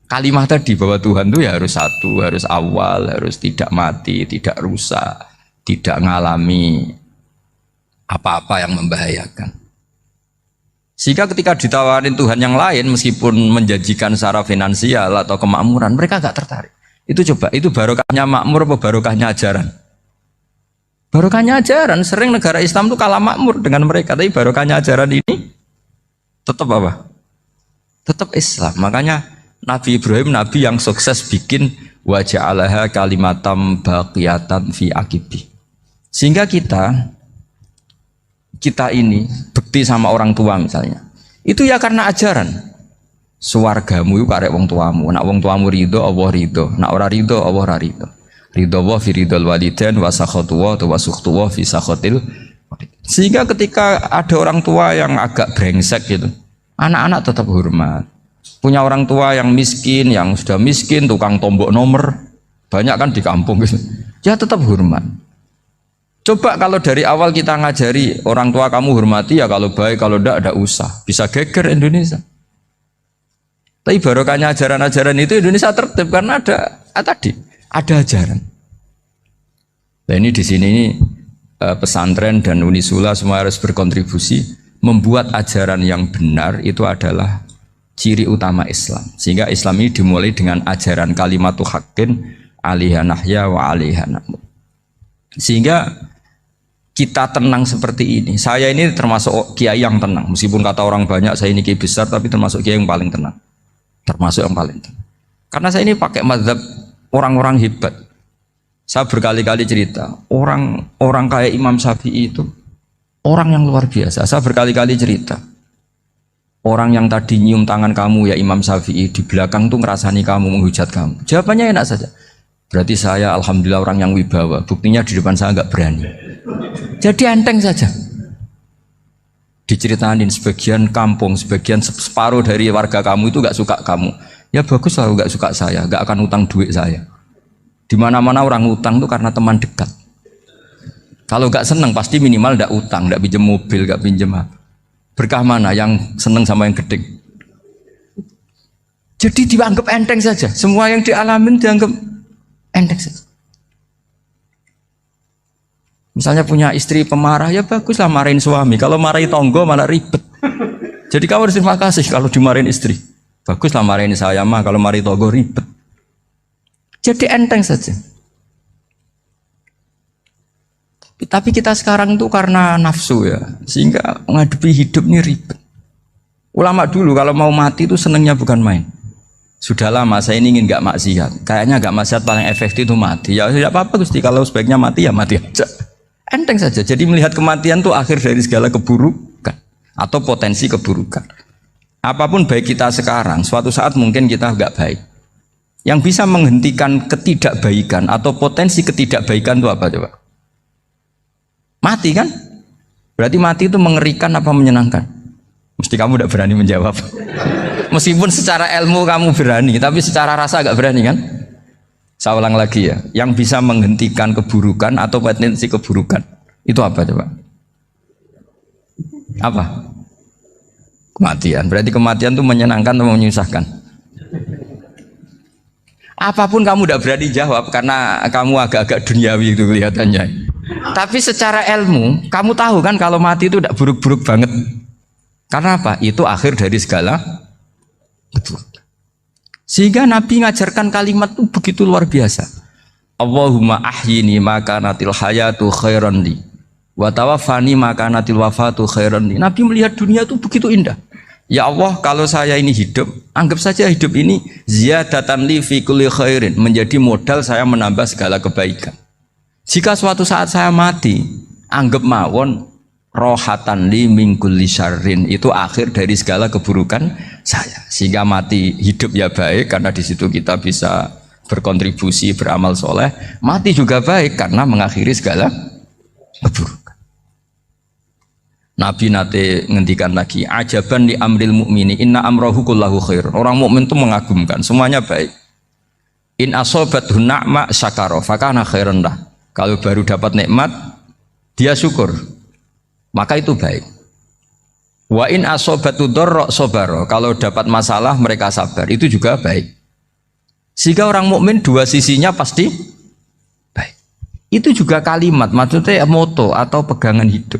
kalimat tadi bahwa Tuhan itu ya harus satu, harus awal, harus tidak mati, tidak rusak, tidak mengalami apa-apa yang membahayakan. Sehingga ketika ditawarin Tuhan yang lain meskipun menjanjikan secara finansial atau kemakmuran, mereka gak tertarik. Itu coba, itu barokahnya makmur apa barokahnya ajaran? Barokahnya ajaran. Sering negara Islam itu kalah makmur dengan mereka, tapi barokahnya ajaran ini tetap apa? Tetap Islam. Makanya Nabi Ibrahim, Nabi yang sukses bikin wa ja'alaha kalimatam baqiyatan fi aqibi. Sehingga kita ini bekti sama orang tua misalnya, itu ya karena ajaran. Suwargamu itu karek wong tuamu. Nak wong tuamu ridho, Allah ridho. Nak ora ridho, Allah ora ridho. Ridho wa fi ridhol walidain wa sakhatu wa sukhtu wa fi sakhatil. Sehingga ketika ada orang tua yang agak brengsek gitu, anak-anak tetap hormat. Punya orang tua yang miskin, yang sudah miskin, tukang tombok nomor, banyak kan di kampung gitu. Ya tetap hormat. Coba kalau dari awal kita ngajari orang tua kamu hormati ya, kalau baik, kalau tidak usah. Bisa geger Indonesia. Tapi barokahnya ajaran-ajaran itu Indonesia tertib karena ada ajaran. Nah ini di sini pesantren dan Unisula semua harus berkontribusi membuat ajaran yang benar itu adalah ciri utama Islam. Sehingga Islam ini dimulai dengan ajaran kalimatu haqqin alaiha nahya wa alaiha namut. Sehingga kita tenang seperti ini. Saya ini termasuk kiai yang tenang. Meskipun kata orang banyak saya ini kiai besar, tapi termasuk kiai yang paling tenang. Termasuk yang paling tenang. Karena saya ini pakai mazhab orang-orang hebat. Saya berkali-kali cerita, orang kayak Imam Syafi'i itu orang yang luar biasa. Saya berkali-kali cerita, orang yang tadi nyium tangan kamu ya Imam Syafi'i, di belakang tuh ngerasani kamu, menghujat kamu. Jawabannya enak saja. Berarti saya alhamdulillah orang yang wibawa. Buktinya di depan saya nggak berani. Jadi enteng saja. Diceritain sebagian kampung, sebagian separuh dari warga kamu itu nggak suka kamu. Ya bagus lah nggak suka saya, nggak akan utang duit saya. Di mana-mana orang utang itu karena teman dekat. Kalau nggak seneng pasti minimal nggak utang, nggak pinjam mobil, nggak pinjam apa. Berkah mana yang seneng sama yang gede? Jadi dianggap enteng saja. Semua yang dialamin dianggap enteng saja. Misalnya punya istri pemarah, ya baguslah marahin suami. Kalau marahin tonggo malah ribet. Jadi kamu harus terima kasih kalau dimarahin istri. Baguslah marahin saya mah, kalau marahin tonggo ribet. Jadi enteng saja. Tapi kita sekarang tuh karena nafsu ya, sehingga menghadapi hidup ini ribet. Ulama dulu kalau mau mati itu senengnya bukan main. Sudah lama saya ini ingin gak maksiat. Kayaknya gak maksiat paling efektif itu mati. Ya tidak apa-apa Gusti, kalau sebaiknya mati ya mati aja. Enteng saja. Jadi melihat kematian itu akhir dari segala keburukan atau potensi keburukan. Apapun baik kita sekarang, suatu saat mungkin kita gak baik. Yang bisa menghentikan ketidakbaikan atau potensi ketidakbaikan itu apa coba? Mati kan? Berarti mati itu mengerikan apa menyenangkan? Mesti kamu tidak berani menjawab. Meskipun secara ilmu kamu berani, tapi secara rasa agak berani kan? Saya ulang lagi ya, yang bisa menghentikan keburukan atau potensi keburukan itu apa coba? Apa? Kematian. Berarti kematian itu menyenangkan atau menyusahkan? Apapun kamu tidak berani jawab karena kamu agak-agak duniawi itu kelihatannya. Tapi secara ilmu, kamu tahu kan kalau mati itu tidak buruk-buruk banget. Karena apa? Itu akhir dari segala keburukan. Sehingga Nabi ngajarkan kalimat itu begitu luar biasa. Allahumma ahyini maka natil hayatu khairan li wa tawaffani maka natil wafatu khairan li. Nabi melihat dunia itu begitu indah. Ya Allah, kalau saya ini hidup, anggap saja hidup ini ziyadatan li fi kulli khairin, menjadi modal saya menambah segala kebaikan. Jika suatu saat saya mati, anggap mawon rohatan li min kulli syarrin, itu akhir dari segala keburukan saya. Sehingga mati hidup ya baik karena di situ kita bisa berkontribusi beramal soleh. Mati juga baik karena mengakhiri segala keburukan. Nabi nate ngendikan lagi, ajaban li amril mu'mini inna amrahu kullahu khair. Orang mukmin itu mengagumkan, semuanya baik. In asobathu na'ma syakara fakana khairan lah. Kalau baru dapat nikmat, dia syukur, maka itu baik. Wa in asobatu dharra sabara. Kalau dapat masalah mereka sabar, itu juga baik. Sehingga orang mukmin dua sisinya pasti baik. Itu juga kalimat, maksudnya moto atau pegangan hidup.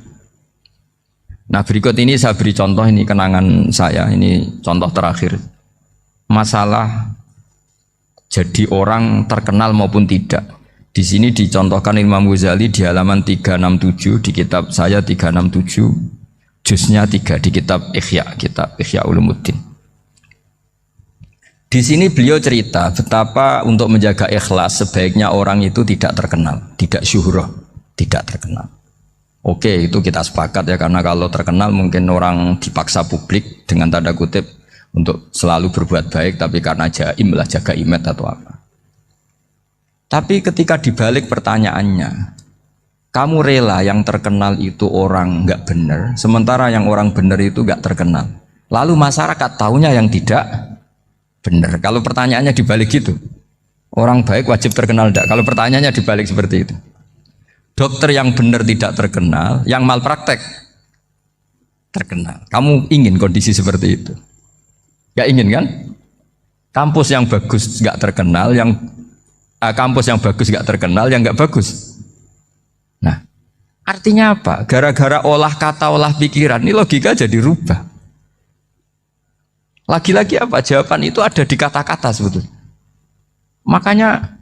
Nah berikut ini saya beri contoh, ini kenangan saya, ini contoh terakhir. Masalah jadi orang terkenal maupun tidak. Di sini dicontohkan Imam Ghazali di halaman 367 di kitab saya 367, juznya 3 di kitab Ihya Ulumuddin. Di sini beliau cerita betapa untuk menjaga ikhlas sebaiknya orang itu tidak terkenal, tidak syuhrah, tidak terkenal. Oke, itu kita sepakat ya, karena kalau terkenal mungkin orang dipaksa publik dengan tanda kutip untuk selalu berbuat baik, tapi karena jaim lah, jaga image atau apa. Tapi ketika dibalik pertanyaannya, kamu rela yang terkenal itu orang nggak benar, sementara yang orang benar itu nggak terkenal. Lalu masyarakat tahunya yang tidak benar. Kalau pertanyaannya dibalik gitu, orang baik wajib terkenal enggak? Kalau pertanyaannya dibalik seperti itu. Dokter yang benar tidak terkenal, yang malpraktek terkenal. Kamu ingin kondisi seperti itu? Gak ingin kan? Kampus yang bagus gak terkenal, kampus yang bagus gak terkenal, yang gak bagus. Nah, artinya apa? Gara-gara olah kata, olah pikiran, ini logika jadi rubah. Lagi-lagi apa? Jawaban itu ada di kata-kata sebetulnya. Makanya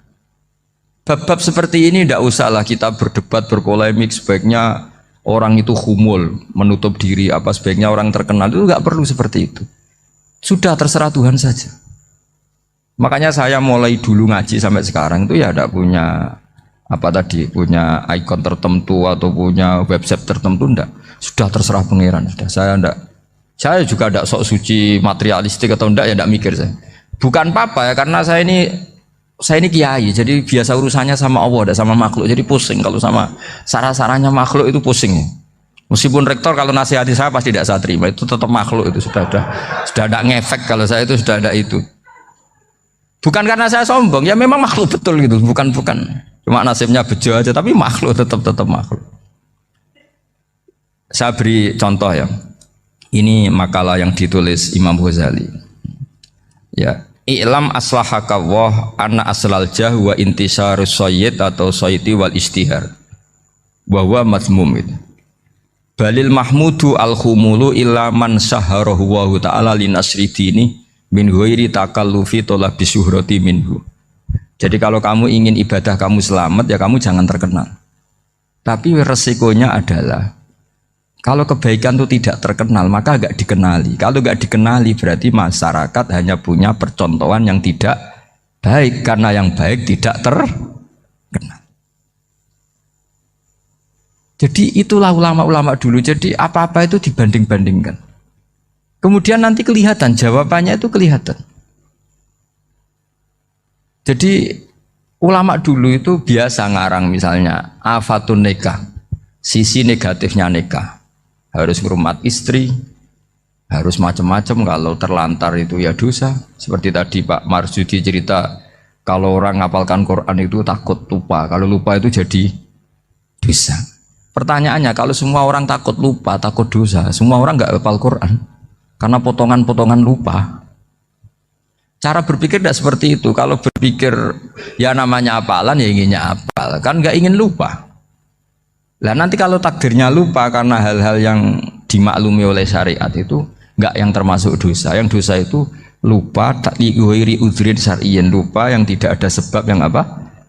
bab-bab seperti ini tidak usahlah kita berdebat, berpolemik. Sebaiknya orang itu humul, menutup diri, apa sebaiknya orang terkenal, itu nggak perlu seperti itu. Sudah terserah Tuhan saja. Makanya saya mulai dulu ngaji sampai sekarang itu ya tidak punya punya ikon tertentu atau punya website tertentu, enggak. Sudah terserah pangeran. Sudah saya juga tidak sok suci materialistik atau enggak, ya tidak mikir saya. Bukan apa-apa ya, karena saya ini kiai, jadi biasa urusannya sama Allah, tidak sama makhluk. Jadi pusing kalau sama sarah-sarahnya makhluk itu pusing. Meskipun rektor kalau nasihati saya pasti tidak saya terima, itu tetap makhluk, itu sudah ada ngefek kalau saya itu sudah ada itu. Bukan karena saya sombong, ya memang makhluk betul gitu, bukan cuma nasibnya bejo aja, tapi makhluk tetap makhluk. Saya beri contoh ya. Ini makalah yang ditulis Imam Ghazali. Ya, i'lam aslahaka Allah anna aslal jah wa intisarus sayyid atau sayyidi wal istihar. Wa huwa mazmum itu. Balil mahmudu al khumulu illa man saharahu wa ta'ala linasri dini min ghairi takallufi talabi syuhrati minhu. Jadi kalau kamu ingin ibadah kamu selamat ya kamu jangan terkenal. Tapi resikonya adalah kalau kebaikan itu tidak terkenal maka gak dikenali. Kalau gak dikenali berarti masyarakat hanya punya percontohan yang tidak baik karena yang baik tidak terkenal. Jadi itulah ulama-ulama dulu. Jadi apa-apa itu dibanding-bandingkan. Kemudian nanti kelihatan jawabannya itu kelihatan. Jadi ulama dulu itu biasa ngarang misalnya afatun nikah, sisi negatifnya nikah. Harus ngurmat istri, harus macam-macam, kalau terlantar itu ya dosa. Seperti tadi Pak Marsudi cerita, kalau orang ngapalkan Quran itu takut lupa, kalau lupa itu jadi dosa. Pertanyaannya, kalau semua orang takut lupa, takut dosa, semua orang nggak hafal Quran karena potongan-potongan lupa. Cara berpikir tidak seperti itu. Kalau berpikir ya namanya hafalan ya inginnya hafal, kan nggak ingin lupa. Lah nanti kalau takdirnya lupa karena hal-hal yang dimaklumi oleh syariat itu enggak yang termasuk dosa. Yang dosa itu lupa takliwiri udhrin syar'iyyan, lupa yang tidak ada sebab yang apa?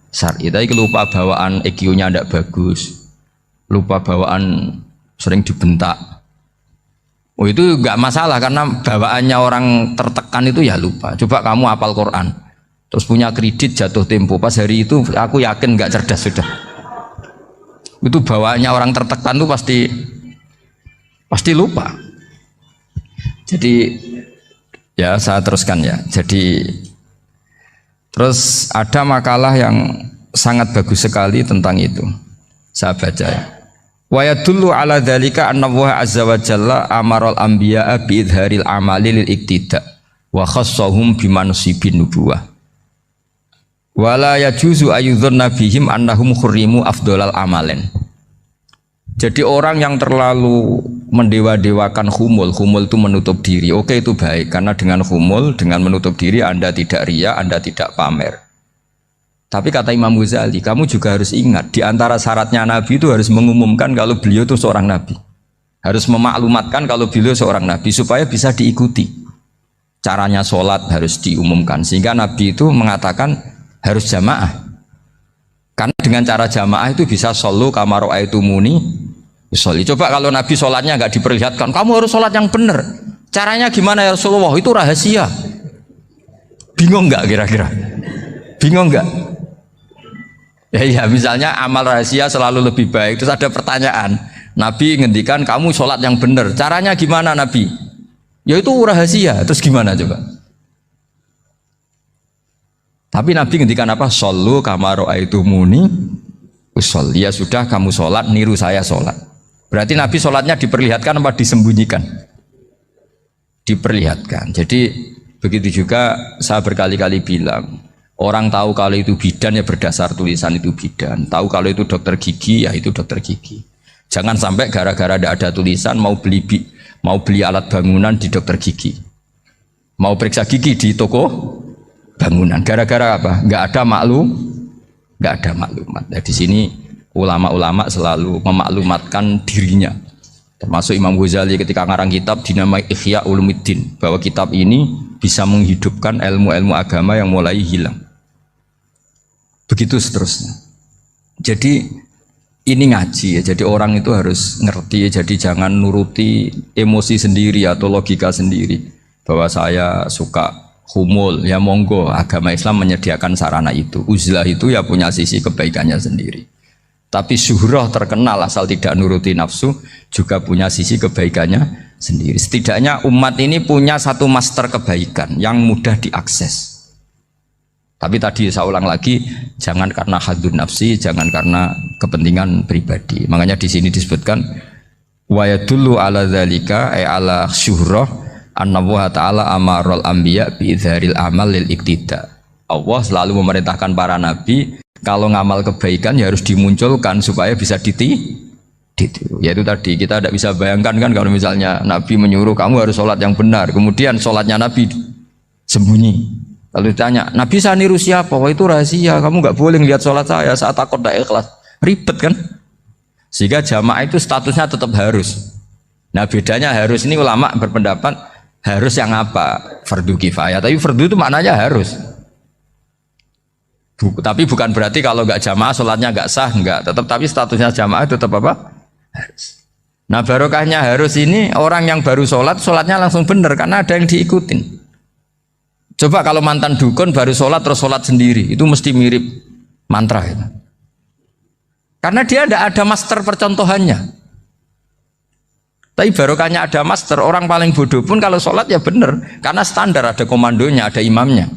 Syar'i. Tapi lupa bawaan EQ-nya tidak bagus. Lupa bawaan sering dibentak. Oh itu enggak masalah karena bawaannya orang tertekan itu ya lupa. Coba kamu hafal Quran. Terus punya kredit jatuh tempo. Pas hari itu aku yakin enggak cerdas sudah. Itu bawaannya orang tertekan tuh pasti lupa. Jadi ya saya teruskan ya. Jadi terus ada makalah yang sangat bagus sekali tentang itu. Saya baca ya. Wa yadullu ala dzalika anna Allah azza wa jalla amaral anbiya'a bi idharil amali lil iktida wa khassahum bi mansibin nubuwah. Wala yajuzu ayyudhunna bihim annahum khurrimu afdolal amalen. Jadi orang yang terlalu mendewa-dewakan khumul itu menutup diri. Oke itu baik karena dengan khumul, dengan menutup diri Anda tidak riya, Anda tidak pamer. Tapi kata Imam Ghazali, kamu juga harus ingat di antara syaratnya Nabi itu harus mengumumkan kalau beliau itu seorang Nabi. Harus memaklumatkan kalau beliau seorang Nabi supaya bisa diikuti. Caranya sholat harus diumumkan sehingga Nabi itu mengatakan harus jamaah. Karena dengan cara jamaah itu bisa shollu kama ra'aitumuni usolli. Coba kalau Nabi sholatnya nggak diperlihatkan, kamu harus sholat yang benar. Caranya gimana ya Rasulullah? Itu rahasia. Bingung nggak kira-kira? Bingung nggak? Ya misalnya amal rahasia selalu lebih baik. Terus ada pertanyaan, Nabi ngendikan kamu sholat yang benar. Caranya gimana Nabi? Ya itu rahasia. Terus gimana coba? Tapi Nabi ngendikan apa? Shollu kama ra'aitumuni usolli. Ya sudah kamu sholat, niru saya sholat. Berarti Nabi sholatnya diperlihatkan apa disembunyikan? Diperlihatkan. Jadi begitu juga saya berkali-kali bilang, orang tahu kalau itu bidan ya berdasar tulisan itu bidan. Tahu kalau itu dokter gigi ya itu dokter gigi. Jangan sampai gara-gara tidak ada tulisan mau beli alat bangunan di dokter gigi, mau periksa gigi di toko bangunan. Gara-gara apa? Nggak ada maklumat. Nah, di sini ulama-ulama selalu memaklumatkan dirinya. Termasuk Imam Ghazali ketika ngarang kitab dinamai Ihya Ulumuddin, bahwa kitab ini bisa menghidupkan ilmu-ilmu agama yang mulai hilang. Begitu seterusnya. Jadi ini ngaji ya. Jadi orang itu harus ngerti ya. Jadi jangan nuruti emosi sendiri atau logika sendiri. Bahwa saya suka humul, ya monggo, agama Islam menyediakan sarana itu. Uzlah itu ya punya sisi kebaikannya sendiri. Tapi syuhrah terkenal asal tidak nuruti nafsu juga punya sisi kebaikannya sendiri. Setidaknya umat ini punya satu master kebaikan yang mudah diakses. Tapi tadi saya ulang lagi, jangan karena hadun nafsi, jangan karena kepentingan pribadi. Makanya di sini disebutkan wa yadullu ala dzalika ay ala syuhrah anna Allah ta'ala amarul anbiya bi idharil amal lil iktida. Allah selalu memerintahkan para nabi kalau ngamal kebaikan ya harus dimunculkan supaya bisa Yaitu tadi kita tidak bisa bayangkan kan kalau misalnya Nabi menyuruh kamu harus sholat yang benar, kemudian sholatnya Nabi sembunyi. Lalu ditanya, Nabi saya niru siapa? Wah itu rahasia, kamu nggak boleh lihat sholat saya, saat takut tidak ikhlas. Ribet kan? Sehingga jamaah itu statusnya tetap harus. Nah bedanya harus ini ulama berpendapat harus yang apa? Fardu kifayah. Tapi fardu itu maknanya harus. Tapi bukan berarti kalau nggak jamaah sholatnya nggak sah, nggak. Tetap tapi statusnya jamaah tetap apa? Harus. Nah barokahnya harus ini orang yang baru sholat, sholatnya langsung benar karena ada yang diikutin. Coba kalau mantan dukun baru sholat terus sholat sendiri, itu mesti mirip mantra itu. Karena dia tidak ada master percontohannya. Tapi barokahnya ada master, orang paling bodoh pun kalau sholat ya benar, karena standar ada komandonya, ada imamnya.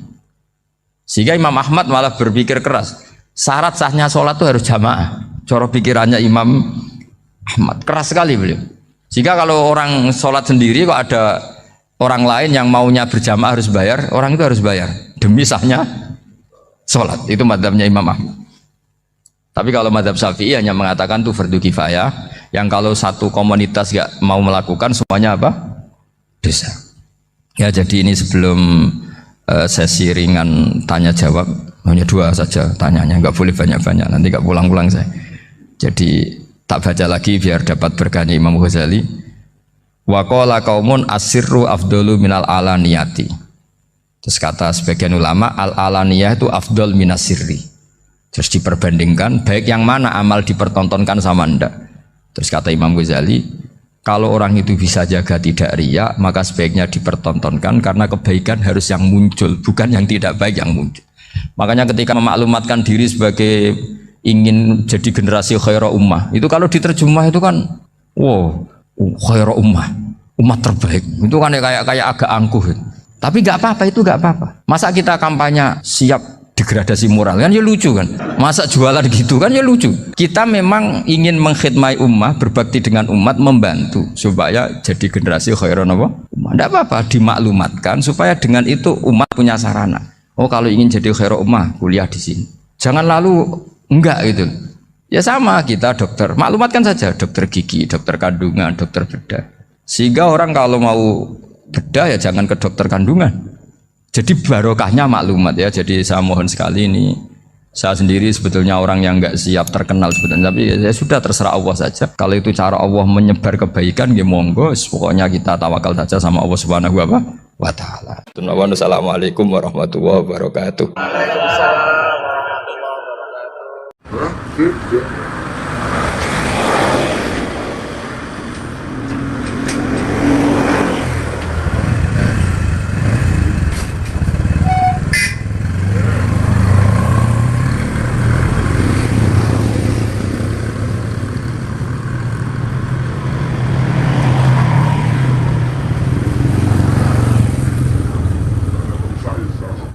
Sehingga Imam Ahmad malah berpikir keras, syarat sahnya sholat itu harus jamaah. Cara pikirannya Imam Ahmad keras sekali beliau. Sehingga kalau orang sholat sendiri kok ada orang lain yang maunya berjamaah harus bayar, orang itu harus bayar demi sahnya sholat. Itu madzhabnya Imam Ahmad. Tapi kalau madzhab Syafi'i hanya mengatakan itu fardu kifayah, yang kalau satu komunitas gak mau melakukan semuanya apa? Dosa. Ya jadi ini sebelum sesi ringan tanya jawab, hanya 2 saja tanyanya, nggak boleh banyak-banyak, nanti nggak pulang-pulang saya. Jadi tak baca lagi biar dapat berkahnya Imam Ghazali. Wa qala qaumun asirru afdalu minal alaniyati. Terus kata sebagian ulama al alaniyah itu afdal minas sirri. Terus diperbandingkan baik yang mana amal dipertontonkan sama ndak. Terus kata Imam Ghazali, kalau orang itu bisa jaga tidak riya, maka sebaiknya dipertontonkan karena kebaikan harus yang muncul, bukan yang tidak baik yang muncul. Makanya ketika memaklumatkan diri sebagai ingin jadi generasi khairah ummah, itu kalau diterjemah itu kan wow, khairah ummah, umat terbaik. Itu kan kayak agak angkuh. Tapi nggak apa-apa, itu nggak apa-apa. Masa kita kampanye siap degradasi moral kan ya lucu kan, masa jualan gitu kan ya lucu. Kita memang ingin mengkhidmati ummah, berbakti dengan umat, membantu supaya jadi generasi khairun ummah. Tidak apa-apa dimaklumatkan supaya dengan itu umat punya sarana. Oh kalau ingin jadi khairun ummah kuliah di sini, jangan lalu enggak gitu. Ya sama kita dokter, maklumatkan saja dokter gigi, dokter kandungan, dokter bedah, sehingga orang kalau mau bedah ya jangan ke dokter kandungan. Jadi barokahnya maklumat ya. Jadi saya mohon sekali ini, saya sendiri sebetulnya orang yang nggak siap terkenal sebetulnya, tapi ya sudah terserah Allah saja. Kalau itu cara Allah menyebar kebaikan, ya monggo. Pokoknya kita tawakal saja sama Allah Subhanahu wa Ta'ala. Assalamualaikum warahmatullahi wabarakatuh.